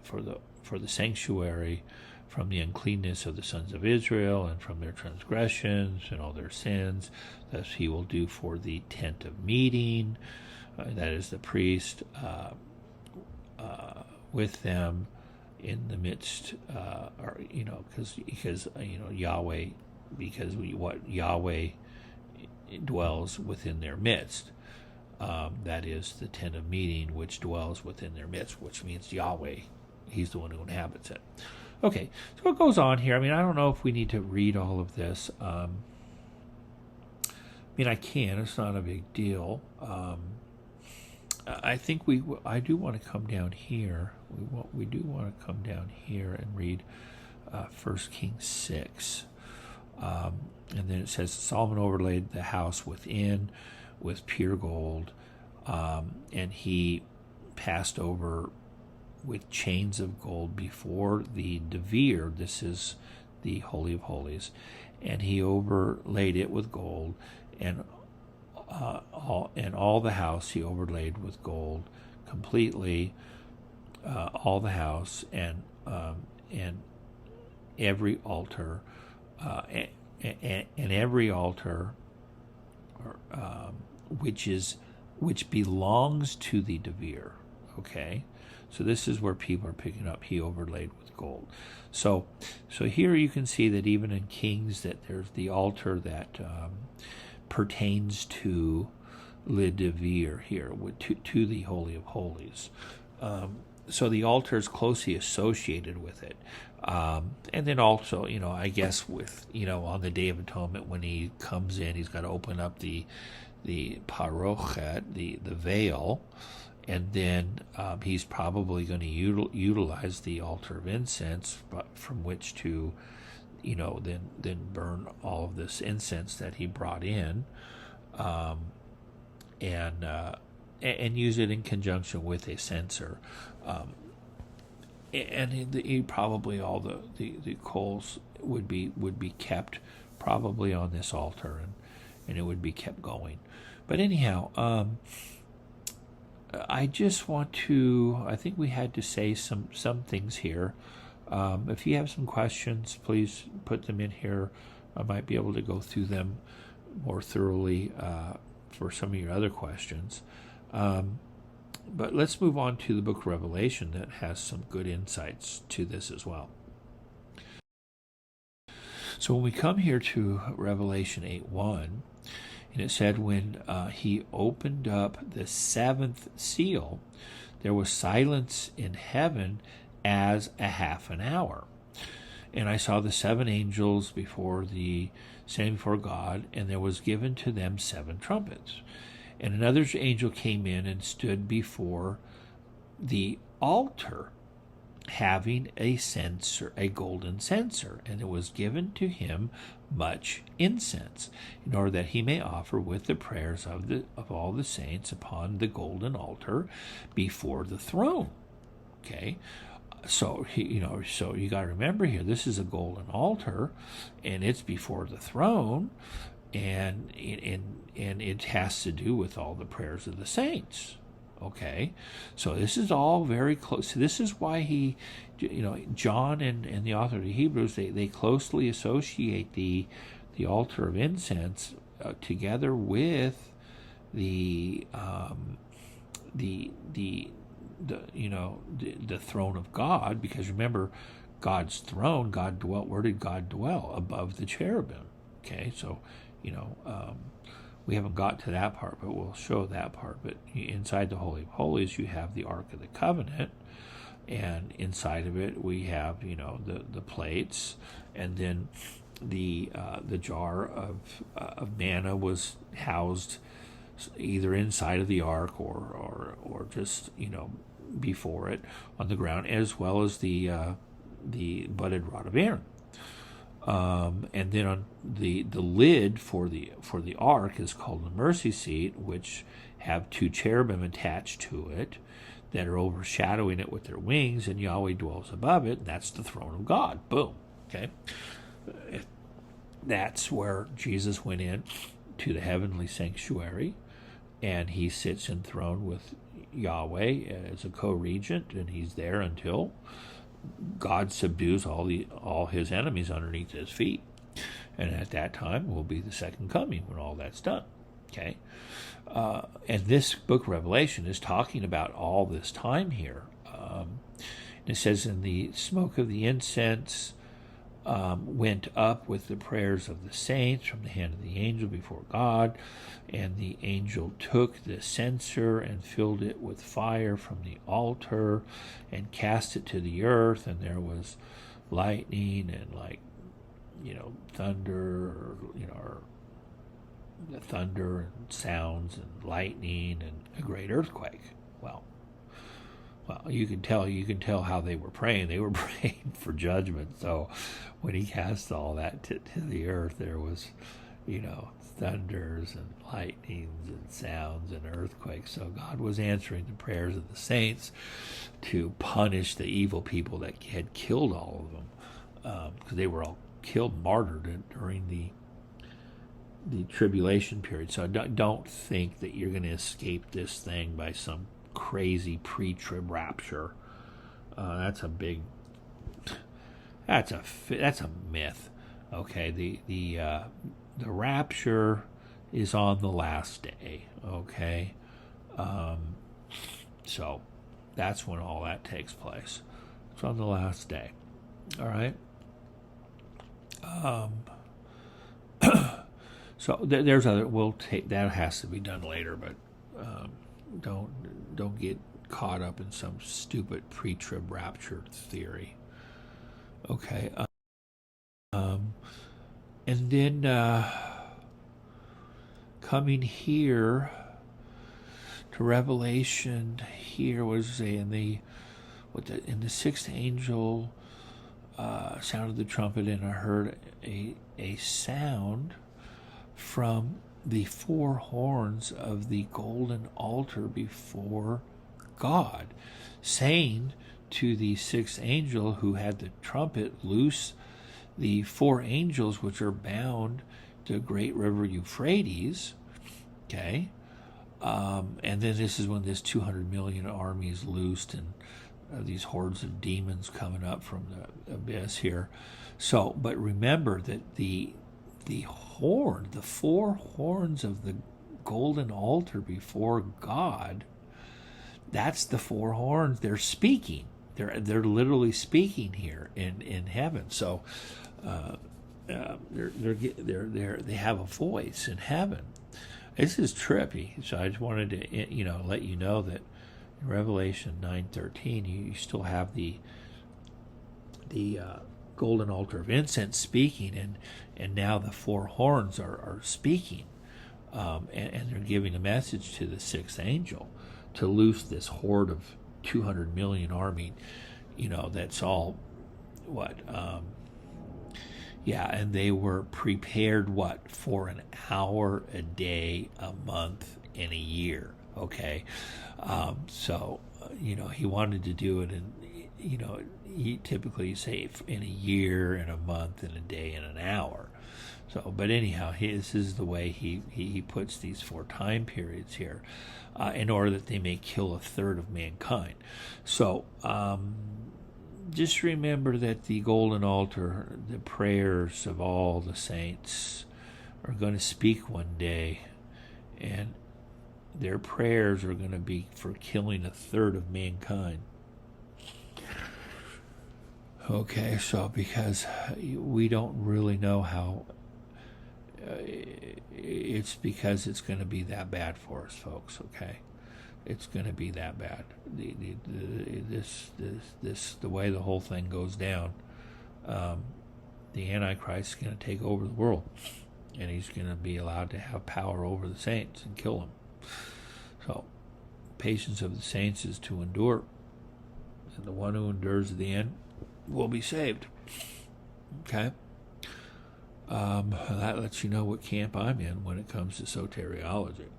for the sanctuary from the uncleanness of the sons of Israel and from their transgressions and all their sins. Thus he will do for the tent of meeting, that is the priest, with them in the midst, because Yahweh, Yahweh dwells within their midst. That is the tent of meeting, which dwells within their midst, which means Yahweh, he's the one who inhabits it. Okay, so what goes on here? I mean, I don't know if we need to read all of this. I can. It's not a big deal. I think I do want to come down here. We do want to come down here and read 1 Kings 6. And then it says, Solomon overlaid the house within with pure gold, and he passed over with chains of gold before the devir. This is the Holy of Holies, and he overlaid it with gold, and all the house he overlaid with gold completely, all the house, and every altar, and every altar, which belongs to the devir. Okay, so this is where people are picking up. He overlaid with gold. So here you can see that even in Kings, that there's the altar that pertains to le devir here, to the Holy of Holies. So the altar is closely associated with it. And then also, I guess with, on the Day of Atonement, when he comes in, he's got to open up the parochet, the veil, and then he's probably going to utilize the altar of incense, but from which to, then burn all of this incense that he brought in, and use it in conjunction with a censer. And he probably all the coals would be kept probably on this altar, and it would be kept going. But anyhow, I just want to, I think we had to say some things here. If you have some questions, please put them in here. I might be able to go through them more thoroughly for some of your other questions. But let's move on to the book of Revelation that has some good insights to this as well. So when we come here to Revelation 8:1, and it said, when he opened up the 7th seal, there was silence in heaven as a half an hour. And I saw the 7 angels standing before God, and there was given to them 7 trumpets. And another angel came in and stood before the altar, having a censer, a golden censer, and it was given to him much incense, in order that he may offer with the prayers of all the saints upon the golden altar before the throne. Okay, so so you got to remember here, this is a golden altar, and it's before the throne. and it has to do with all the prayers of the saints. Okay, so this is all very close. So this is why John and the author of the Hebrews, they closely associate the altar of incense together with the throne of God, because remember, God's throne, God dwelt. Where did God dwell? Above the cherubim. Okay, so we haven't got to that part, but we'll show that part. But inside the Holy of Holies, you have the Ark of the Covenant, and inside of it we have the plates, and then the jar of manna was housed either inside of the ark or just before it on the ground, as well as the budded rod of Aaron. And then on the lid for the ark is called the mercy seat, which have two cherubim attached to it that are overshadowing it with their wings, and Yahweh dwells above it. And that's the throne of God. Boom. Okay, that's where Jesus went in to the heavenly sanctuary, and he sits enthroned with Yahweh as a co-regent, and he's there until God subdues all his enemies underneath his feet. And at that time will be the second coming, when all that's done. Okay, and this book Revelation is talking about all this time here. It says, "In the smoke of the incense went up with the prayers of the saints from the hand of the angel before God, and the angel took the censer and filled it with fire from the altar and cast it to the earth, and there was lightning and thunder, or thunder and sounds and lightning and a great earthquake." Well, you can tell how they were praying. They were praying for judgment. So when he cast all that to the earth, there was, thunders and lightnings and sounds and earthquakes. So God was answering the prayers of the saints to punish the evil people that had killed all of them, because they were all killed, martyred during the tribulation period. So don't think that you're going to escape this thing by some crazy pre-trib rapture. That's a myth. Okay, the rapture is on the last day. Okay, so that's when all that takes place. It's on the last day. All right. So there's other. We'll take that. Has to be done later, but don't get caught up in some stupid pre-trib rapture theory. Okay. And then coming here to Revelation, here was in the sixth angel sounded the trumpet, and I heard a sound from the four horns of the golden altar before God, saying to the sixth angel who had the trumpet, "Loose the four angels which are bound to the great river Euphrates." Okay, and then this is when this 200 million army is loosed, and these hordes of demons coming up from the abyss here. So, but remember that the four horns of the golden altar before God, that's the four horns. They're speaking. They're literally speaking here in heaven. So they have a voice in heaven. This is trippy. So I just wanted to let you know that in Revelation 9:13 you still have the golden altar of incense speaking, and now the four horns are speaking, and they're giving a message to the sixth angel to loose this horde of 200 million army, that's all and they were prepared for an hour a day, a month, and a year. Okay, so he wanted to do it he typically say in a year, in a month, in a day, in an hour. So, but anyhow, this is the way he puts these 4 time periods here, in order that they may kill a third of mankind. So, just remember that the golden altar, the prayers of all the saints, are going to speak one day, and their prayers are going to be for killing a third of mankind. Okay, so because we don't really know how, it's because it's going to be that bad for us, folks. Okay, it's going to be that bad. The way the whole thing goes down, the Antichrist is going to take over the world, and he's going to be allowed to have power over the saints and kill them. So, patience of the saints is to endure, and the one who endures to the end will be saved. Okay? That lets you know what camp I'm in when it comes to soteriology.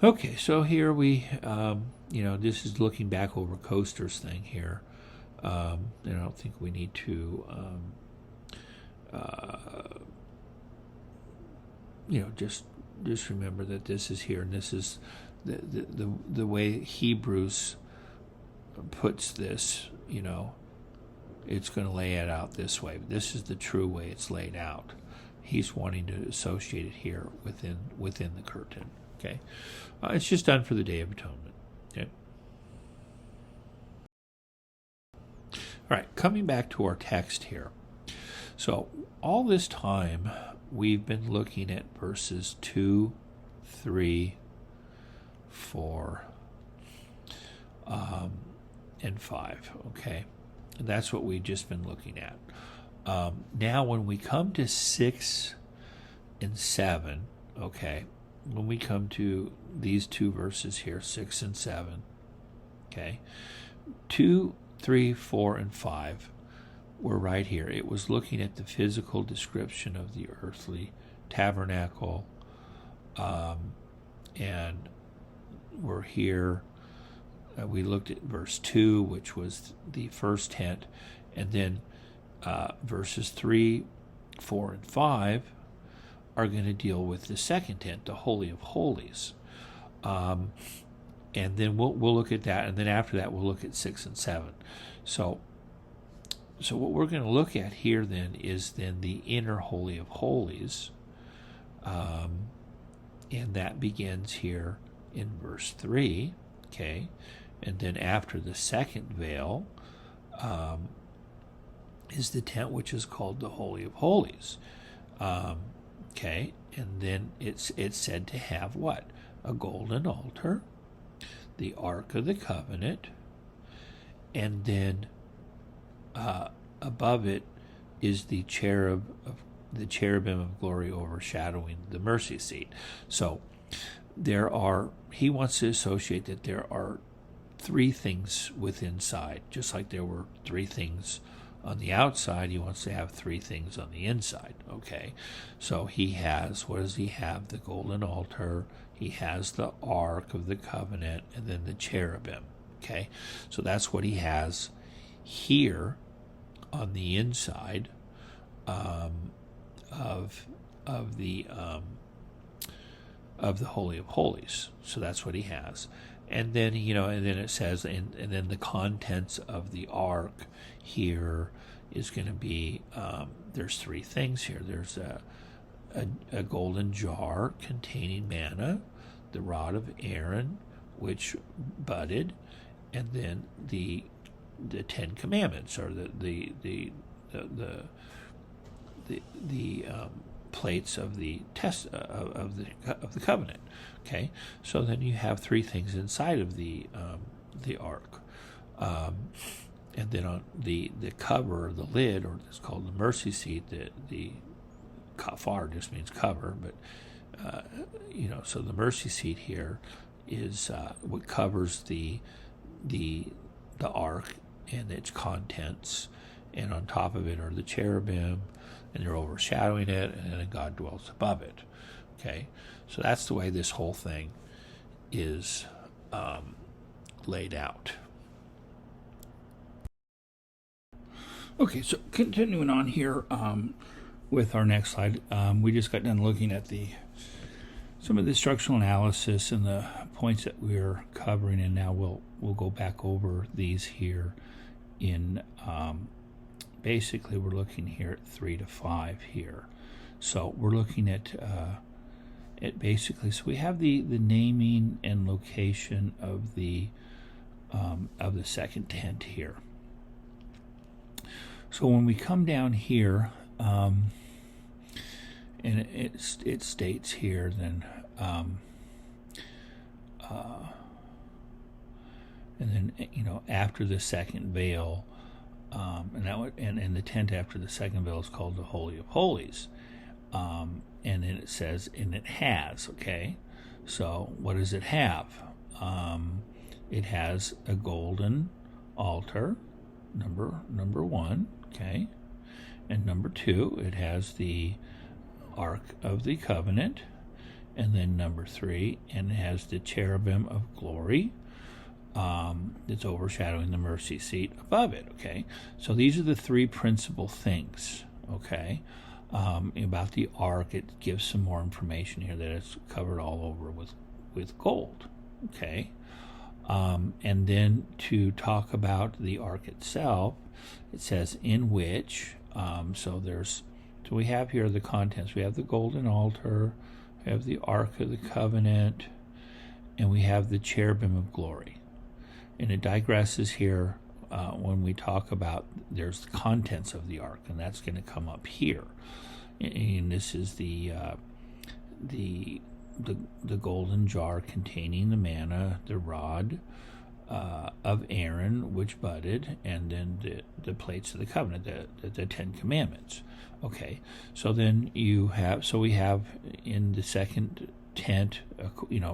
Okay, so here we, this is looking back over Coaster's thing here. And I don't think we need to, just remember that this is here, and this is the way Hebrews puts this. It's going to lay it out this way. This is the true way it's laid out. He's wanting to associate it here within the curtain. Okay, it's just done for the Day of Atonement. Okay. All right, coming back to our text here. So all this time we've been looking at verses 2, 3, 4, and 5. Okay, and that's what we've just been looking at. Now, when we come to 6 and 7, okay, when we come to these 2 verses here, 6 and 7, okay, 2, 3, 4, and 5 were right here. It was looking at the physical description of the earthly tabernacle, and we're here. We looked at verse 2, which was the first tent, and then verses 3, 4, and 5 are going to deal with the second tent, the Holy of Holies. And then we'll look at that, and then after that we'll look at 6 and 7. So what we're going to look at here then is then the inner Holy of Holies, and that begins here in verse 3, okay? And then after the second veil is the tent which is called the Holy of Holies. Okay, and then it's said to have what? A golden altar, the Ark of the Covenant, and then above it is the cherubim of glory overshadowing the mercy seat. So he wants to associate that there are 3 things within side, just like there were 3 things on the outside. He wants to have 3 things on the inside. Okay, so he has, what does he have? The golden altar, he has the Ark of the Covenant, and then the cherubim. Okay, so that's what he has here on the inside of the Holy of Holies. So that's what he has. And then, and then it says, and then the contents of the ark here is going to be, there's 3 things here. There's a golden jar containing manna, the rod of Aaron, which budded, and then the 10 Commandments, or the plates of the of the covenant. Okay, so then you have 3 things inside of the ark, and then on the cover, or the lid, or it's called the mercy seat. The kafar just means cover, but so the mercy seat here is what covers the ark and its contents, and on top of it are the cherubim, and they're overshadowing it, and then God dwells above it. Okay, so that's the way this whole thing is laid out. Okay, so continuing on here with our next slide, we just got done looking at some of the structural analysis and the points that we're covering, and now we'll go back over these here in basically we're looking here at 3 to 5 here. So we're looking at basically, so we have the naming and location of the second tent here. So when we come down here, and it states here then, and then after the second veil, and the tent after the second veil is called the Holy of Holies, and then it says, and it has. Okay, so what does it have? It has a golden altar, number 1. Okay, and number 2, it has the Ark of the Covenant, and then number 3, and it has the Cherubim of Glory. It's overshadowing the mercy seat above it. Okay, so these are the 3 principal things. Okay, about the ark, it gives some more information here that it's covered all over with gold. Okay, and then to talk about the ark itself, it says in which. So we have here the contents. We have the golden altar, we have the Ark of the Covenant, and we have the Cherubim of Glory. And it digresses here when we talk about there's the contents of the ark, and that's going to come up here. And this is the golden jar containing the manna, the rod of Aaron which budded, and then the plates of the covenant, the 10 commandments. Okay, so then we have in the second tent,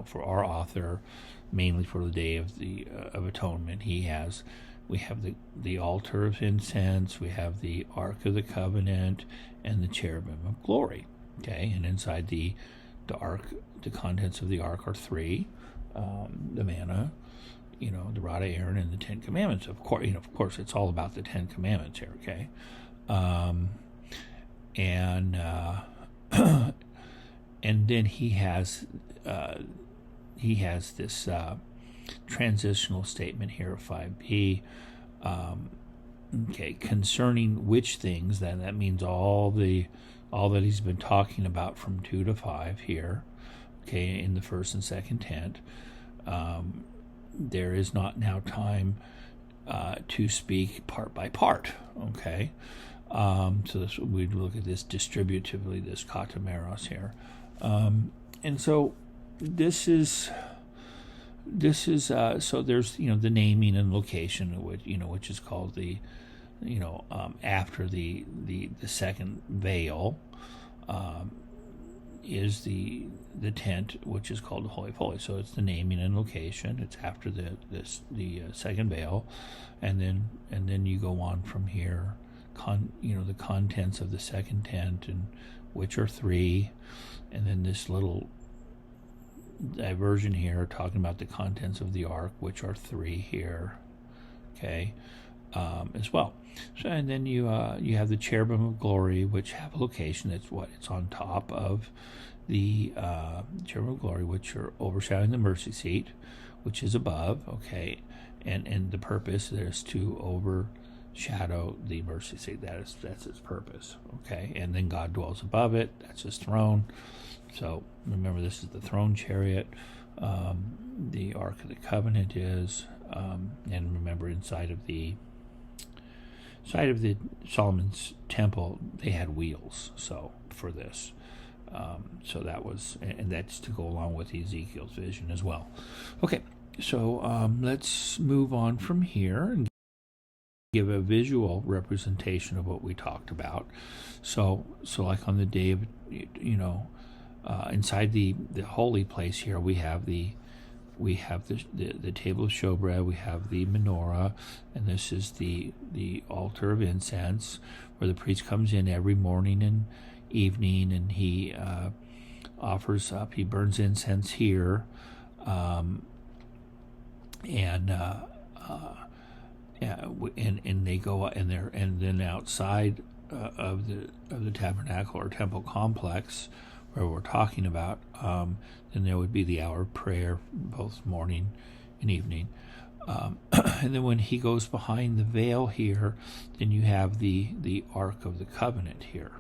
for our author, mainly for the Day of Atonement, we have the altar of incense, we have the Ark of the Covenant, and the Cherubim of Glory. Okay, and inside the ark, the contents of the ark are 3: the manna, the rod of Aaron, and the 10 commandments. Of course, it's all about the 10 commandments here. Okay, and then he has this transitional statement here of 5b. Concerning which things, then that means all that he's been talking about from 2 to 5 here. Okay, in the first and second tent. There is not now time to speak part by part. Okay, so we'd look at this distributively, this katameros here, and so this is so there's the naming and location, which is called the after the second veil, is the tent, which is called the Holy of Holies. So it's the naming and location. It's after the second veil, and then you go on from here. The contents of the second tent, and which are 3, and then this little diversion here talking about the contents of the ark, which are 3 here. Okay, as well. So, and then you have the Cherubim of Glory, which have a location. It's on top of the Cherubim of Glory, which are overshadowing the mercy seat, which is above. Okay, and the purpose is to overshadow the mercy seat. That's its purpose. Okay, and then God dwells above it. That's His throne. So remember, this is the throne chariot. The Ark of the Covenant is, and remember, inside of the Solomon's temple, they had wheels. So for this, so that was, and that's to go along with Ezekiel's vision as well. Okay, so let's move on from here and give a visual representation of what we talked about. So like on the day of, inside the holy place here, we have the table of showbread, we have the menorah, and this is the altar of incense, where the priest comes in every morning and evening, and he offers up, he burns incense here, and yeah, and they go and then outside of the tabernacle or temple complex where we're talking about, then there would be the hour of prayer, both morning and evening. And then when he goes behind the veil here, then you have the Ark of the Covenant here.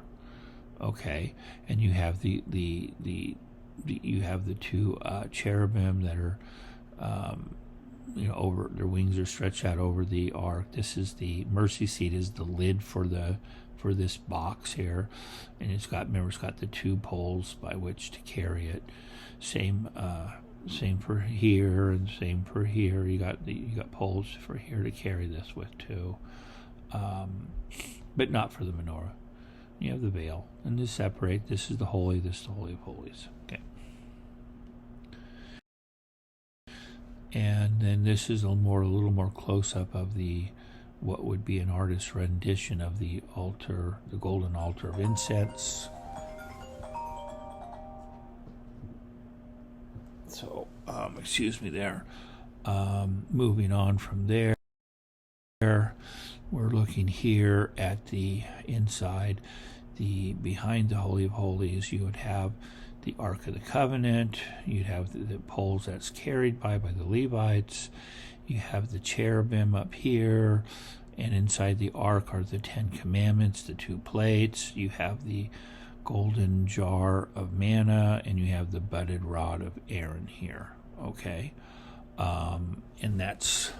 Okay, and you have the you have the two cherubim that are over, their wings are stretched out over the ark. This is the mercy seat, is the lid for this box here, and it's got the two poles by which to carry it. Same for here and same for here. You got poles for here to carry this with too, but not for the menorah. You have the veil, and to separate. This is the holy. This is the Holy of Holies. Okay. And then this is a little more close up of what would be an artist's rendition of the altar, the golden altar of incense. So, excuse me there. Moving on from there, we're looking here at the inside, behind the Holy of Holies. You would have the Ark of the Covenant. You'd have the poles that's carried by the Levites. You have the cherubim up here, and inside the Ark are the 10 Commandments, the 2 plates. You have the golden jar of manna, and you have the budded rod of Aaron here. Okay, and that's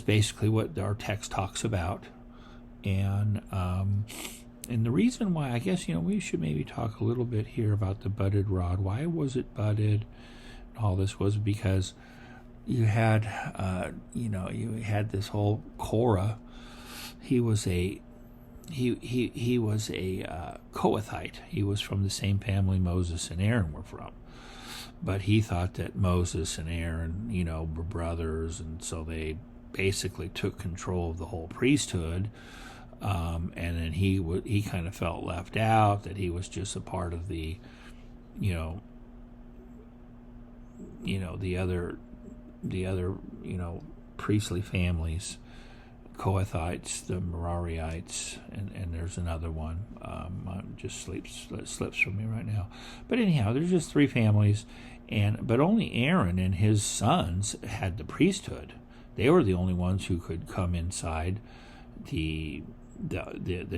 basically what our text talks about. And the reason why, I guess, we should maybe talk a little bit here about the budded rod. Why was it budded? All this was because you had, you had this whole Korah. He was a Kohathite. He was from the same family Moses and Aaron were from. But he thought that Moses and Aaron, were brothers, and so they basically took control of the whole priesthood. And then he kind of felt left out, that he was just a part of the other priestly families, Kohathites, the Merariites, and there's another one. Just slips from me right now. But anyhow, there's just 3 families, but only Aaron and his sons had the priesthood. They were the only ones who could come inside the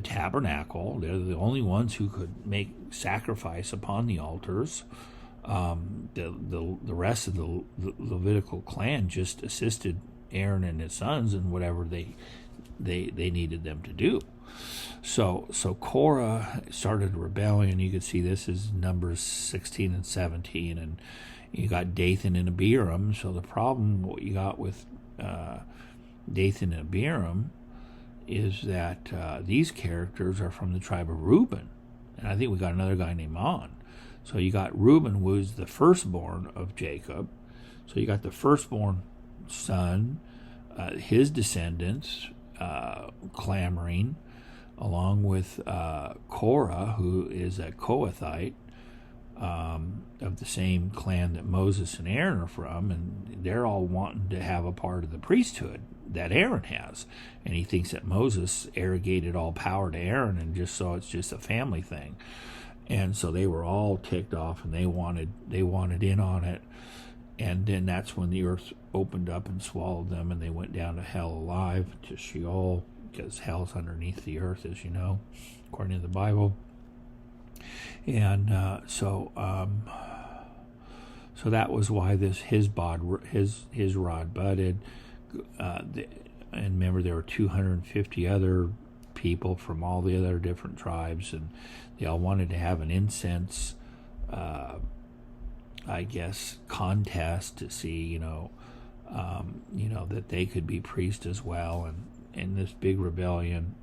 tabernacle. They're the only ones who could make sacrifice upon the altars. The rest of the Levitical clan just assisted Aaron and his sons in whatever they needed them to do. So Korah started a rebellion. You could see this is Numbers 16 and 17, and you got Dathan and Abiram. So the problem, what you got with Dathan and Abiram, is that these characters are from the tribe of Reuben, and I think we got another guy named On. So you got Reuben, who was the firstborn of Jacob. So you got the firstborn son, his descendants clamoring, along with Korah, who is a Kohathite of the same clan that Moses and Aaron are from, and they're all wanting to have a part of the priesthood that Aaron has. And he thinks that Moses arrogated all power to Aaron, and it's just a family thing. And so they were all ticked off, and they wanted in on it. And then that's when the earth opened up and swallowed them, and they went down to hell alive, to Sheol, because hell's underneath the earth, as you know, according to the Bible. And so that was why his rod budded. And remember, there were 250 other people from all the other different tribes, and they all wanted to have an incense, contest to see, that they could be priests as well. And in this big rebellion,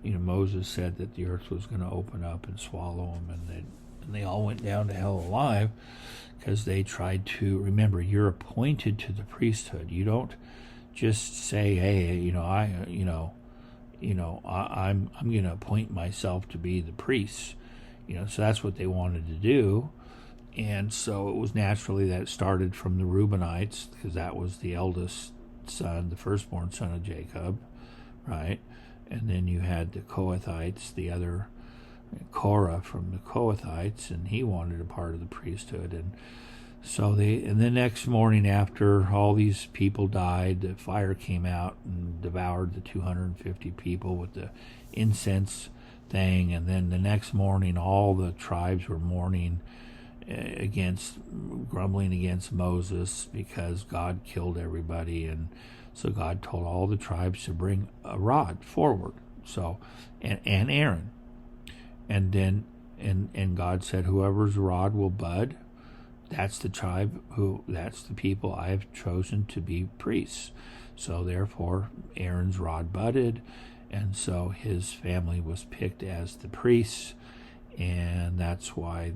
Moses said that the earth was going to open up and swallow them, and they all went down to hell alive, because they tried to, remember, you're appointed to the priesthood. You don't just say, hey, I'm going to appoint myself to be the priest. So that's what they wanted to do. And so it was naturally that it started from the Reubenites, because that was the eldest son, the firstborn son of Jacob, right? And then you had the Kohathites, the other Korah from the Kohathites, and he wanted a part of the priesthood. And so and the next morning after all these people died, the fire came out and devoured the 250 people with the incense thing. And then the next morning, all the tribes were mourning grumbling against Moses because God killed everybody. And so God told all the tribes to bring a rod forward. So, and Aaron. And then, and God said, whoever's rod will bud, that's the tribe that's the people I have chosen to be priests. So therefore, Aaron's rod budded, and so his family was picked as the priests, and that's why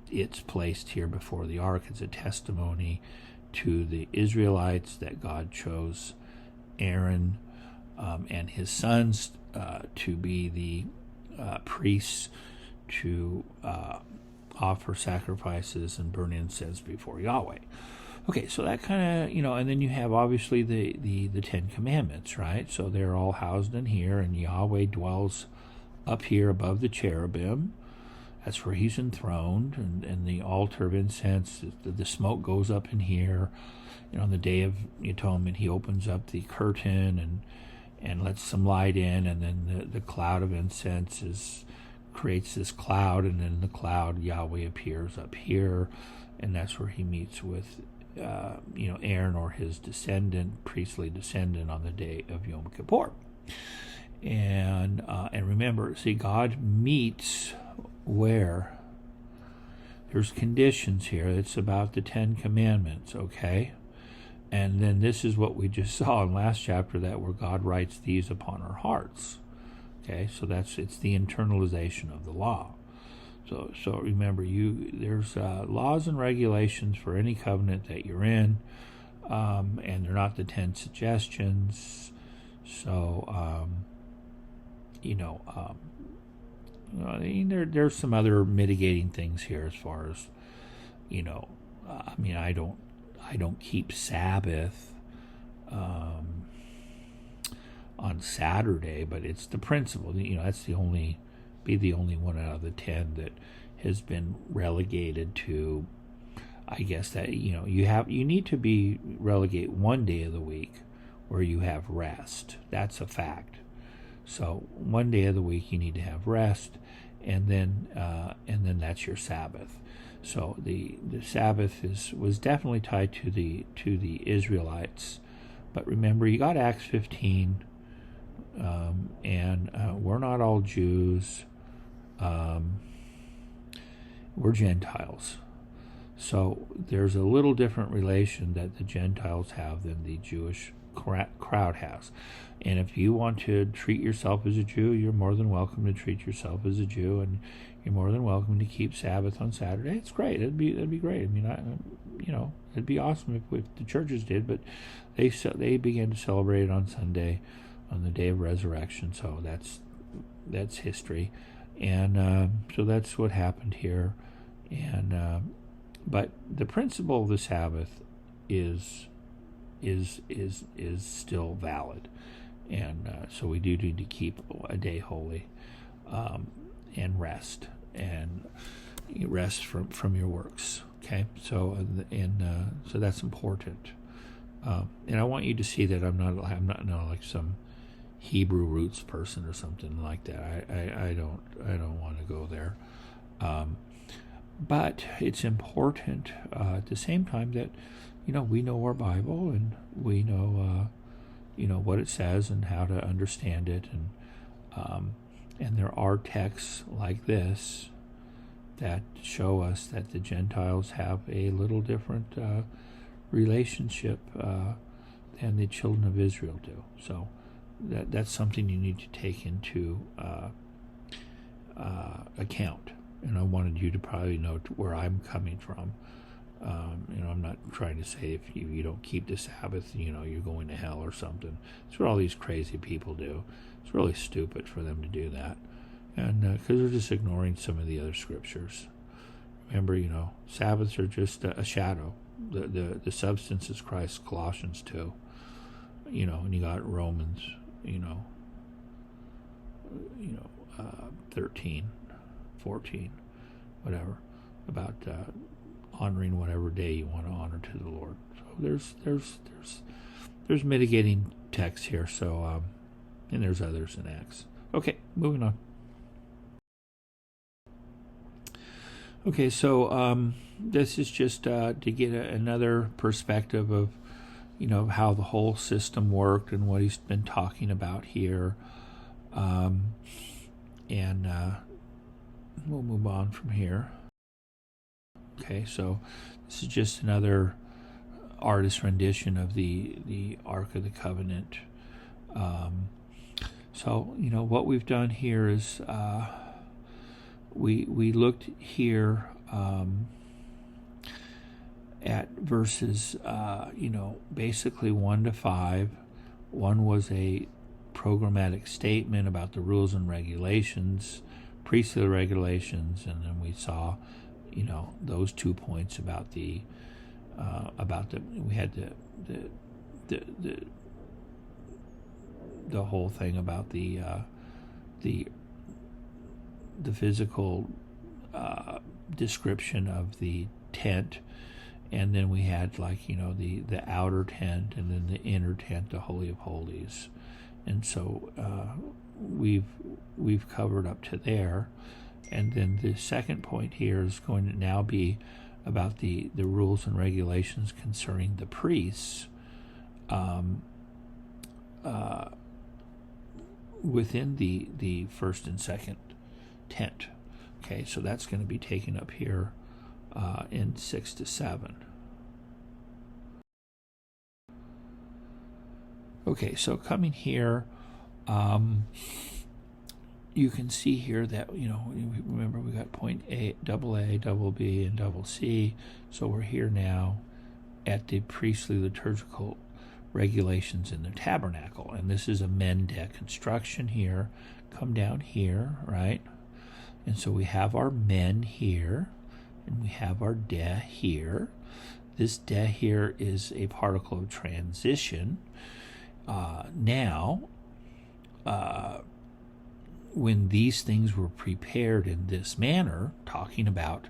it's placed here before the ark as a testimony to the Israelites that God chose Aaron and his sons to be the priests to offer sacrifices and burn incense before Yahweh. Okay, so that kind of, and then you have obviously the Ten Commandments, right? So they're all housed in here, and Yahweh dwells up here above the cherubim. That's where he's enthroned, and the altar of incense, the smoke goes up in here. On the Day of Atonement, he opens up the curtain and lets some light in, and then the cloud of incense creates this cloud, and then the cloud, Yahweh appears up here, and that's where he meets with Aaron or his priestly descendant on the day of Yom Kippur. And remember, see, God meets where there's conditions here. It's about the Ten Commandments, okay? And then this is what we just saw in last chapter, that where God writes these upon our hearts. Okay, so it's the internalization of the law. So remember, there's laws and regulations for any covenant that you're in, and they're not the 10 suggestions. So there's some other mitigating things here as far as I don't keep Sabbath on Saturday, but it's the principle. That's the only one out of the 10 that has been relegated to. I guess that you need to be relegate one day of the week where you have rest. That's a fact. So one day of the week you need to have rest, and then that's your Sabbath. So the Sabbath was definitely tied to the Israelites, but remember, you got Acts 15, and we're not all Jews. We're Gentiles. So there's a little different relation that the Gentiles have than the Jewish crowd has. And if you want to treat yourself as a Jew, you're more than welcome to treat yourself as a Jew, and you're more than welcome to keep Sabbath on Saturday. It's great. It'd be great. I mean, it'd be awesome if the churches did, but they began to celebrate it on Sunday, on the day of resurrection. So that's history, and so that's what happened here. And but the principle of the Sabbath is still valid, and so we do need to keep a day holy, and rest from your works. Okay, so so that's important, and I want you to see that I'm not like some Hebrew roots person or something like that. I don't want to go there. But it's important at the same time that we know our Bible, and we know what it says and how to understand it, and there are texts like this that show us that the Gentiles have a little different relationship than the children of Israel do. So that's something you need to take into account. And I wanted you to probably know where I'm coming from. I'm not trying to say if you don't keep the Sabbath, you're going to hell or something. It's what all these crazy people do. It's really stupid for them to do that, and because they're just ignoring some of the other scriptures. Remember, Sabbaths are just a shadow. The substance is Christ, Colossians 2. And you got Romans, 13, 14, whatever, about honoring whatever day you want to honor to the Lord. So there's mitigating texts here. So and there's others in Acts. Okay, moving on. Okay, so this is just to get another perspective of, how the whole system worked and what he's been talking about here. And we'll move on from here. Okay, so this is just another artist rendition of the Ark of the Covenant. So, what we've done here is we looked here at verses, basically 1 to 5. One was a programmatic statement about the rules and regulations, priestly regulations, and then we saw, those 2 points about we had the whole thing about the physical description of the tent, and then we had the outer tent, and then the inner tent, the Holy of Holies. And so we've covered up to there, and then the second point here is going to now be about the rules and regulations concerning the priests within the first and second tent. Okay, so that's going to be taken up here in 6 to 7. Okay, so coming here, you can see here that, remember we got point A, double B, and double C. So we're here now at the priestly liturgical regulations in the tabernacle. And this is a men-de construction here. Come down here, right? And so we have our men here, and we have our de here. This de here is a particle of transition. When these things were prepared in this manner, talking about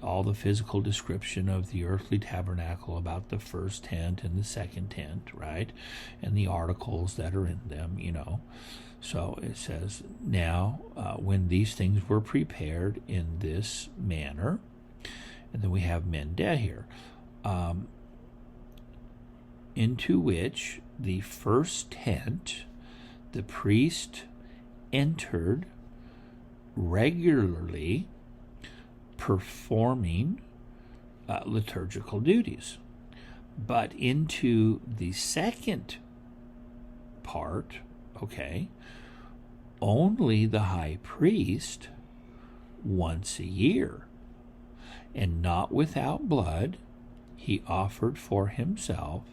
all the physical description of the earthly tabernacle, about the first tent and the second tent, right? And the articles that are in them, So it says, now, when these things were prepared in this manner, and then we have men de here, into which the first tent the priest entered regularly, performing liturgical duties. But into the second part, only the high priest once a year, and not without blood, he offered for himself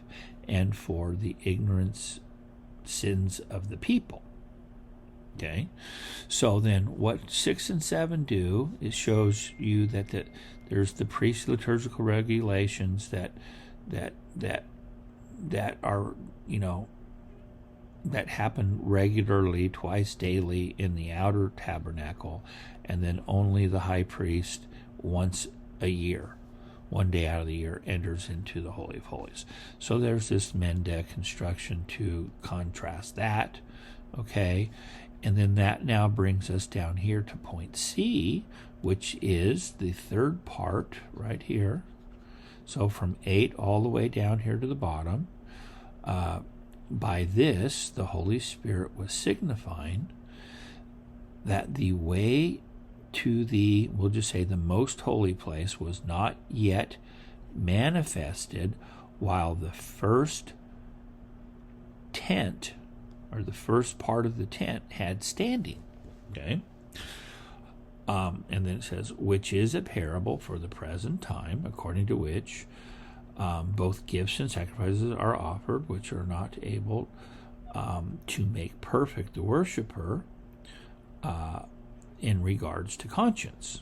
and for the ignorance sins of the people. Okay, so then what 6 and 7 do is shows you that there's the priestly liturgical regulations that are, that happen regularly, twice daily in the outer tabernacle, and then only the high priest once a year, one day out of the year, enters into the Holy of Holies. So there's this men-de construction to contrast that, okay? And then that now brings us down here to point C, which is the third part right here. So from 8 all the way down here to the bottom, by this, the Holy Spirit was signifying that the way to the, we'll just say the most holy place, was not yet manifested while the first tent, or the first part of the tent, had standing. Okay? And then it says, which is a parable for the present time, according to which both gifts and sacrifices are offered, which are not able to make perfect the worshiper in regards to conscience.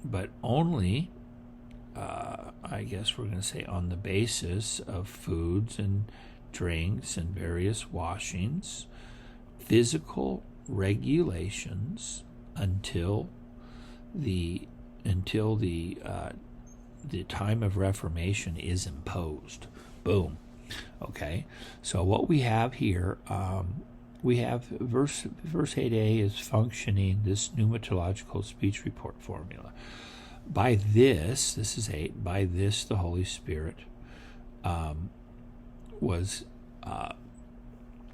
but only, I guess we're going to say, on the basis of foods and drinks and various washings, physical regulations until the time of Reformation is imposed. Boom. Okay. So what we have here, we have verse 8a is functioning this pneumatological speech report formula. By this is 8. By this the Holy Spirit was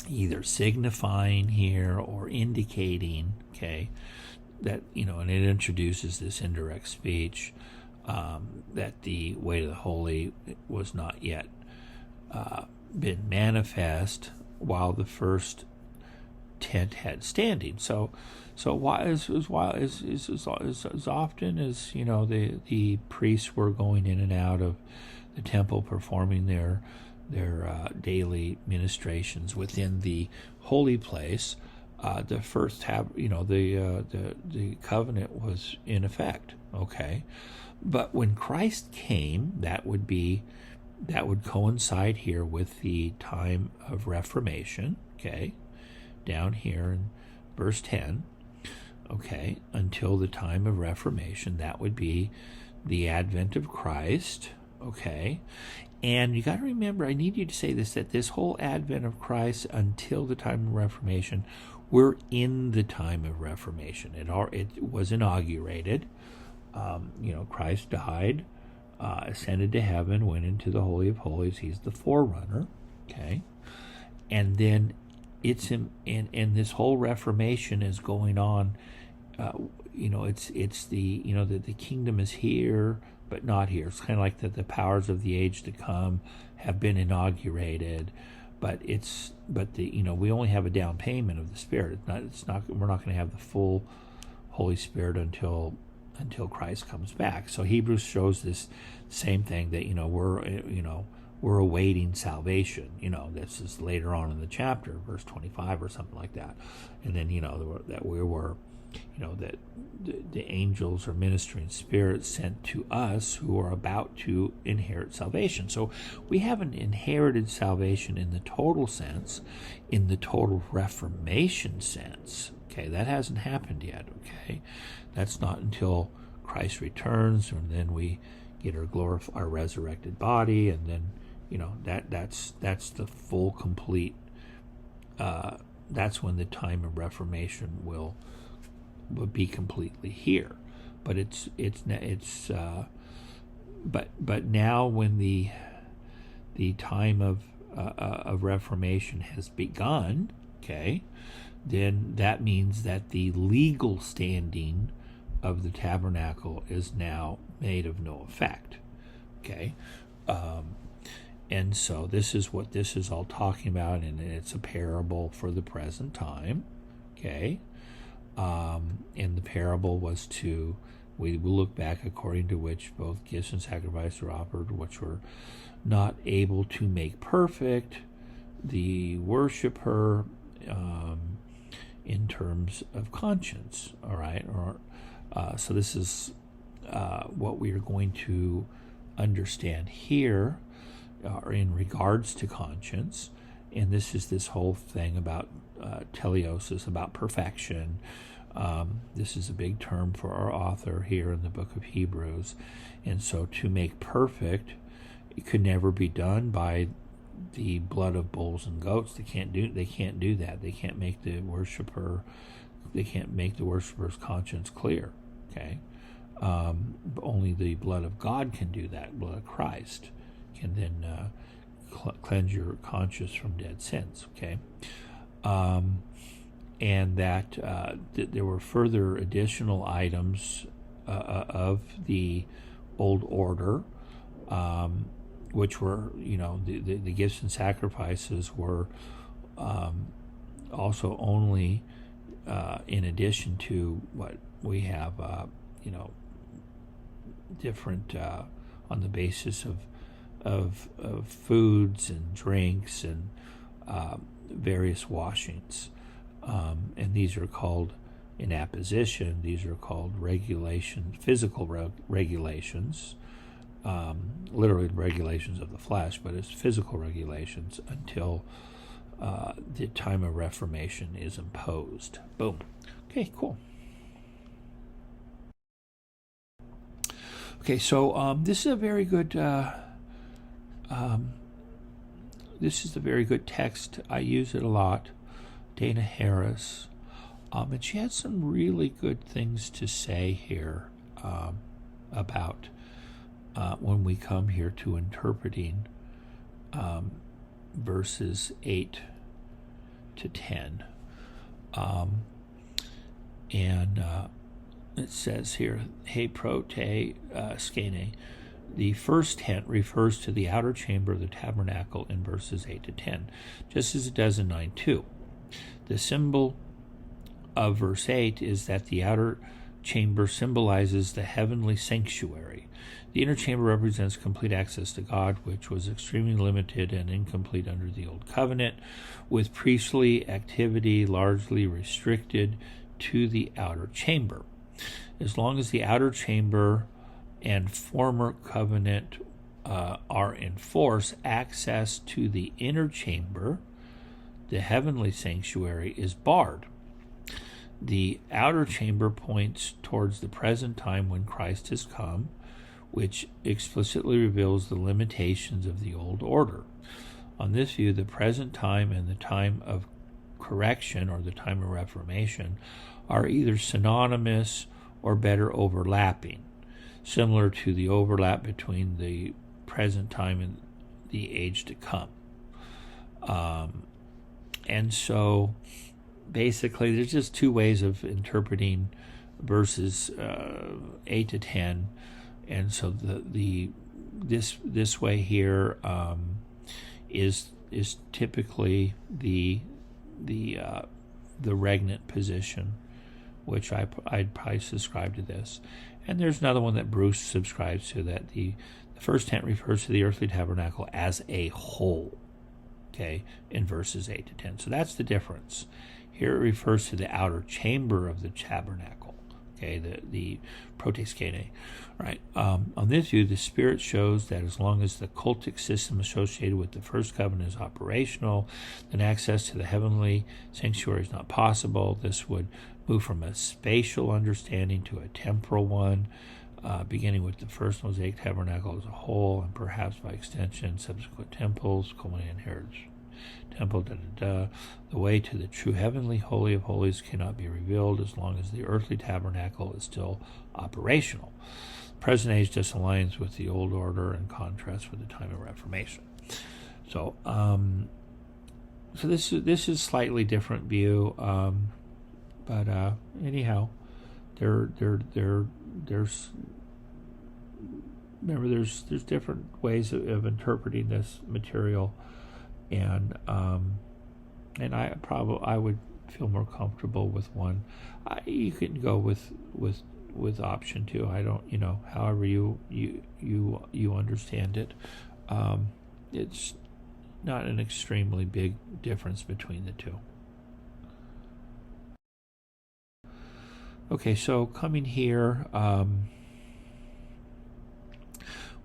either signifying here or indicating, okay, that, and it introduces this indirect speech, that the way to the holy was not yet been manifest while the first tent had standing. So why as often as the priests were going in and out of the temple performing their daily ministrations within the holy place, the first the covenant was in effect. Okay, but when Christ came, that would coincide here with the time of Reformation. Okay, down here in verse 10. Okay, until the time of Reformation, that would be the advent of Christ. Okay, and you got to remember, I need you to say this, that this whole advent of Christ until the time of Reformation, we're in the time of Reformation. It was inaugurated. Christ died, ascended to heaven, went into the Holy of Holies. He's the Forerunner. Okay, and then it's in this whole Reformation is going on. It's the kingdom is here but not here. It's kind of like the powers of the age to come have been inaugurated, but we only have a down payment of the Spirit. We're not going to have the full Holy Spirit until Christ comes back. So Hebrews shows this same thing, that we're awaiting salvation. This is later on in the chapter, verse 25 or something like that. And then that we were that the angels or ministering spirits sent to us who are about to inherit salvation. So we haven't inherited salvation in the total sense, in the total Reformation sense. Okay, that hasn't happened yet. Okay, that's not until Christ returns, and then we get our resurrected body, and then that's the full complete. That's when the time of Reformation will be completely here. But but now when the time of Reformation has begun, okay, then that means that the legal standing of the tabernacle is now made of no effect. Okay, and so this is what this is all talking about, and it's a parable for the present time. Okay. And the parable was we will look back, according to which both gifts and sacrifices were offered, which were not able to make perfect the worshiper in terms of conscience. All right, so this is what we are going to understand here in regards to conscience, and this is this whole thing about teleosis, about perfection. This is a big term for our author here in the book of Hebrews. And so to make perfect, it could never be done by the blood of bulls and goats. They can't do that. They can't make the worshiper's conscience clear. Okay, only the blood of God can do that. Blood of Christ can then cleanse your conscience from dead sins. Okay. And that there were further additional items of the old order, which were, the gifts and sacrifices were also only in addition to what we have, different on the basis of foods and drinks and various washings. And these are called in apposition, these are called regulations, physical regulations, literally regulations of the flesh, but it's physical regulations until the time of Reformation is imposed. Boom. Okay, cool. Okay, so this is a very good text. I use it a lot. Dana Harris, and she had some really good things to say here about when we come here to interpreting verses 8 to 10. It says here, he prote skene. The first tent refers to the outer chamber of the tabernacle in verses 8 to 10, just as it does in 9:2. The symbol of verse 8 is that the outer chamber symbolizes the heavenly sanctuary. The inner chamber represents complete access to God, which was extremely limited and incomplete under the Old Covenant, with priestly activity largely restricted to the outer chamber. As long as the outer chamber and former covenant are in force, access to the inner chamber, the heavenly sanctuary, is barred. The outer chamber points towards the present time when Christ has come, which explicitly reveals the limitations of the old order. On this view, the present time and the time of correction, or the time of Reformation, are either synonymous or better overlapping, similar to the overlap between the present time and the age to come. And so basically there's just two ways of interpreting verses 8 to 10, and so this way here is typically the regnant position, which I'd probably subscribe to this. And there's another one that Bruce subscribes to, that the first tent refers to the earthly tabernacle as a whole, okay, in verses 8 to 10. So that's the difference. Here it refers to the outer chamber of the tabernacle, okay, the prote skene, right? On this view, the Spirit shows that as long as the cultic system associated with the first covenant is operational, then access to the heavenly sanctuary is not possible. This would move from a spatial understanding to a temporal one, beginning with the first Mosaic tabernacle as a whole, and perhaps by extension subsequent temples, culminating in Herod's temple. The way to the true heavenly holy of holies cannot be revealed as long as the earthly tabernacle is still operational. The present age disaligns with the old order and contrasts with the time of Reformation. So, this is slightly different view. But anyhow, there's different ways of interpreting this material, and I would feel more comfortable with one. You can go with option 2. I don't, however you understand it. It's not an extremely big difference between the two. Okay, so coming here,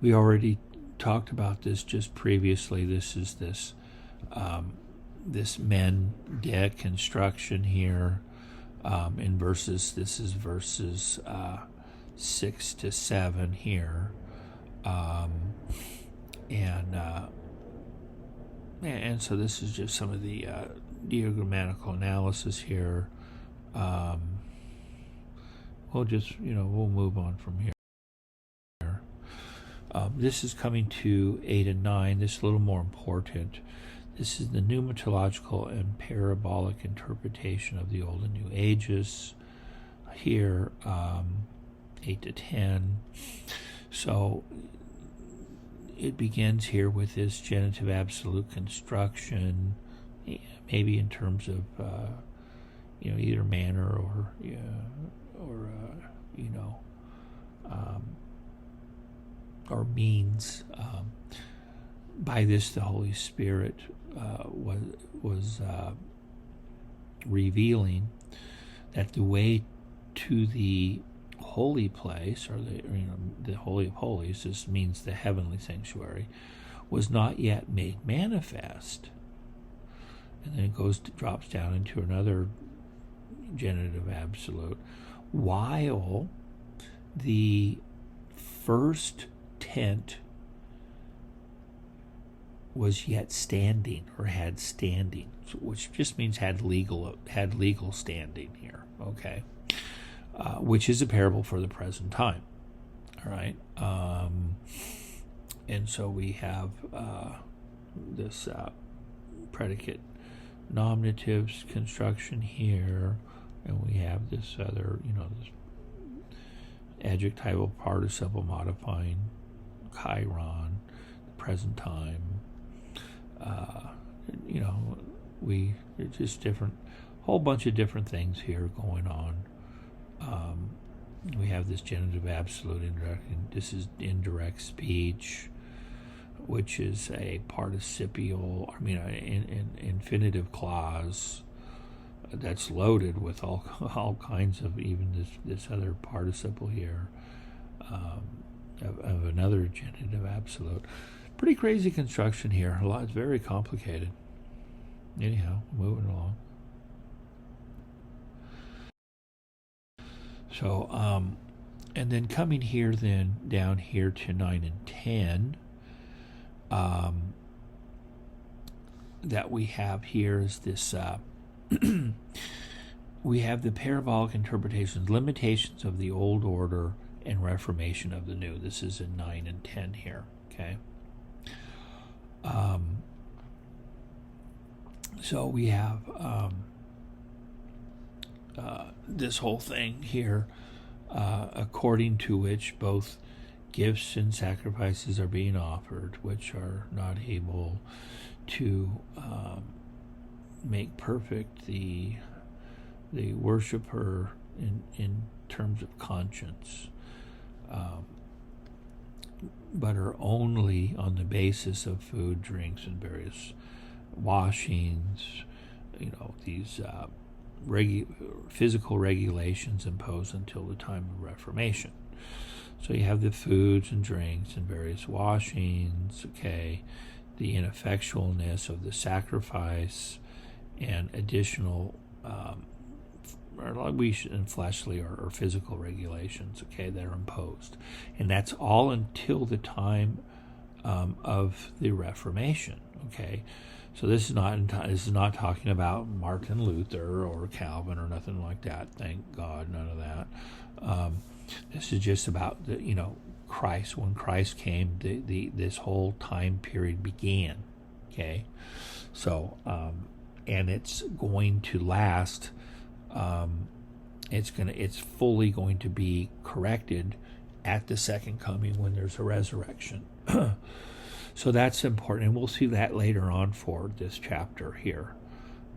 we already talked about this just previously. This is this men deconstruction here in verses. This is verses 6 to 7 here, and so this is just some of the diagrammatical analysis here. We'll just, we'll move on from here. This is coming to 8 and 9. This is a little more important. This is the Pneumatological and Parabolic Interpretation of the Old and New Ages. Here, 8 to 10. So it begins here with this genitive absolute construction, maybe in terms of, either manner or or means. By this, the Holy Spirit was revealing that the way to the holy place, or the Holy of Holies, this means the heavenly sanctuary, was not yet made manifest. And then it drops down into another genitive absolute, while the first tent was yet standing, or had standing, which just means had legal standing here, okay? Which is a parable for the present time, all right? And so we have this predicate nominative construction here, and we have this other, this adjectival participle modifying chiron, present time. There's just different, whole bunch of different things here going on. We have this genitive absolute indirect. This is indirect speech, which is a participial, an infinitive clause that's loaded with all kinds of, even this other participle here of another genitive absolute. Pretty crazy construction here. It's very complicated. Anyhow, moving along. So, and then coming here, then down here to 9 and 10, that we have here is this, we have the parabolic interpretations, limitations of the old order and reformation of the new. This is in 9 and 10 here, okay? So we have this whole thing here, according to which both gifts and sacrifices are being offered, which are not able to make perfect the worshiper in terms of conscience, but are only on the basis of food, drinks, and various washings, these physical regulations imposed until the time of Reformation. So you have the foods and drinks and various washings, okay, the ineffectualness of the sacrifice, and additional and fleshly or physical regulations, okay, that are imposed. And that's all until the time of the Reformation, okay. So this is not talking about Martin Luther or Calvin or nothing like that. Thank God, none of that. This is just about Christ. When Christ came, this whole time period began. Okay, so and it's going to last. It's fully going to be corrected at the second coming when there's a resurrection. So that's important, and we'll see that later on for this chapter here.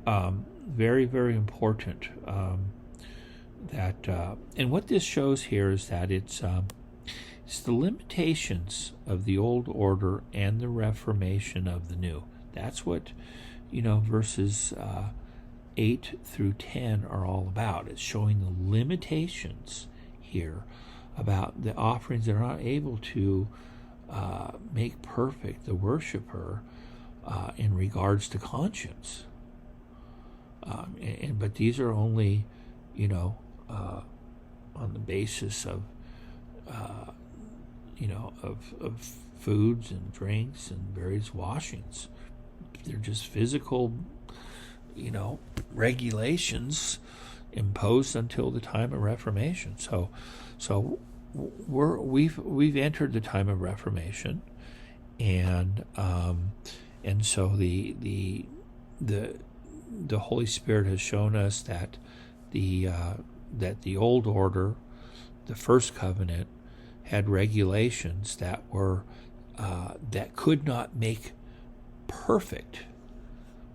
Very, very important. And what this shows here is that it's the limitations of the old order and the reformation of the new. That's what verses 8 through 10 are all about. It's showing the limitations here about the offerings that are not able to make perfect the worshiper in regards to conscience. But these are only, on the basis of, of foods and drinks and various washings. They're just physical, regulations imposed until the time of Reformation. So we've entered the time of Reformation, and so the Holy Spirit has shown us that the old order, the first covenant, had regulations that were that could not make perfect.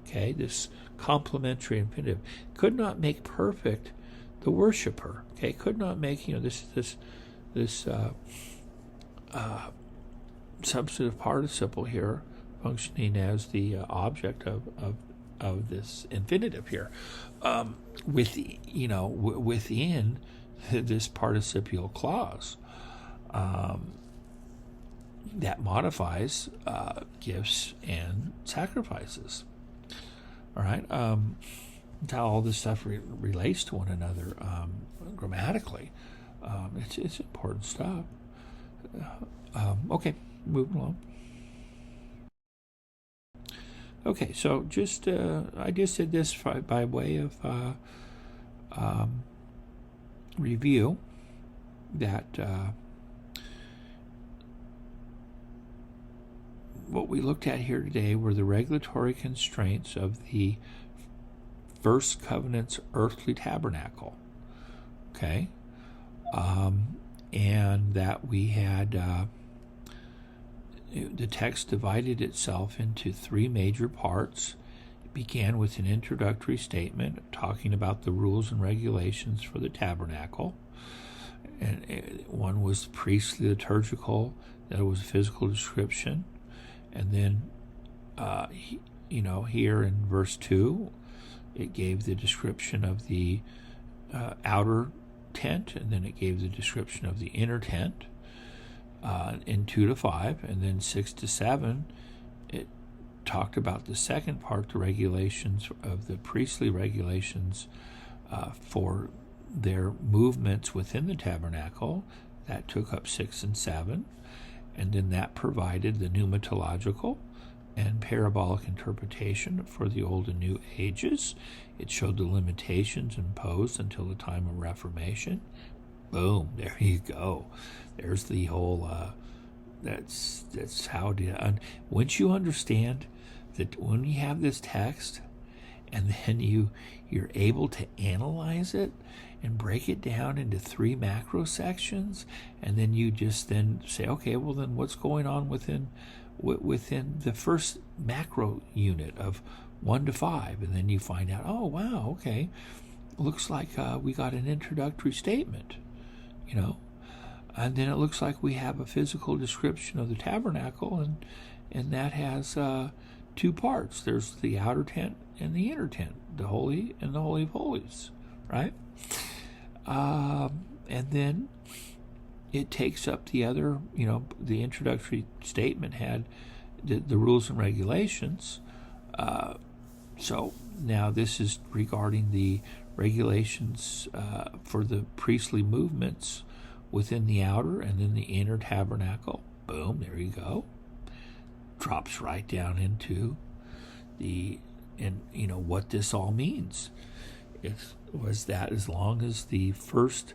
Okay, this complementary infinitive could not make perfect the worshiper. Okay, could not make this substantive participle here functioning as the object of of this infinitive here, within this participial clause that modifies gifts and sacrifices. All right, how all this stuff relates to one another grammatically. It's important stuff. Okay, moving along. Okay, so just I just did this by way of review that what we looked at here today were the regulatory constraints of the first covenant's earthly tabernacle. Okay, and that we had the text divided itself into three major parts. It began with an introductory statement talking about the rules and regulations for the tabernacle. And one was priestly liturgical, that was a physical description. And then, here in verse 2, it gave the description of the outer tent, and then it gave the description of the inner tent. In 2 to 5, and then 6 to 7, it talked about the second part, the regulations of the priestly regulations for their movements within the tabernacle. That took up 6 and 7, and then that provided the pneumatological and parabolic interpretation for the Old and New Ages. It showed the limitations imposed until the time of Reformation. Boom, there you go. There's the whole, that's how to, once you understand that when you have this text and then you're able to analyze it and break it down into three macro sections, and then you just then say, okay, well then what's going on within the first macro unit of 1 to 5, and then you find out, oh wow, okay, looks like we got an introductory statement, and then it looks like we have a physical description of the tabernacle, and that has 2 parts. There's the outer tent and the inner tent, the holy and the holy of holies, right? And then it takes up the other, the introductory statement had the rules and regulations. So now this is regarding the regulations for the priestly movements within the outer and then the inner tabernacle. Boom, there you go. Drops right down into what this all means. It was that as long as the first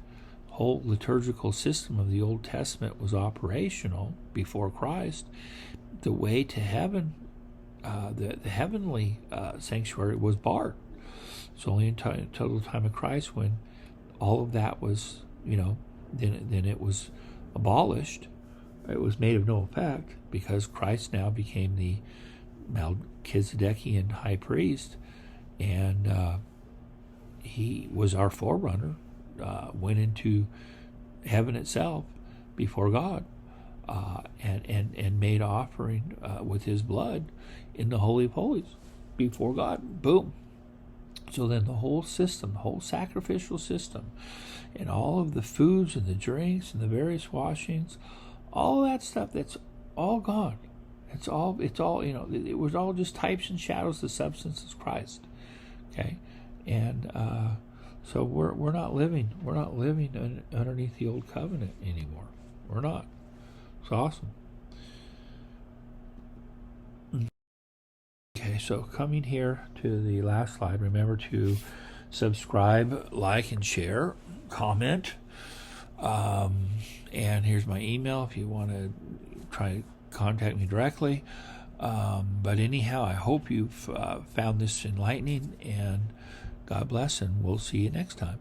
whole liturgical system of the Old Testament was operational before Christ, the way to heaven, the heavenly sanctuary was barred. It's only until the time of Christ when all of that was, then it was abolished. It was made of no effect because Christ now became the Melchizedekian high priest, and he was our forerunner, went into heaven itself before God, and made offering with his blood in the Holy of Holies before God. Boom. So then the whole system, the whole sacrificial system, and all of the foods and the drinks and the various washings, all that stuff, that's all gone. It's all, it was all just types and shadows. The substance is Christ. Okay, and so we're not living underneath the old covenant anymore. We're not. It's awesome. Okay, so coming here to the last slide, remember to subscribe, like, and share, comment. And here's my email if you want to try to contact me directly. But anyhow, I hope you've found this enlightening, and God bless, and we'll see you next time.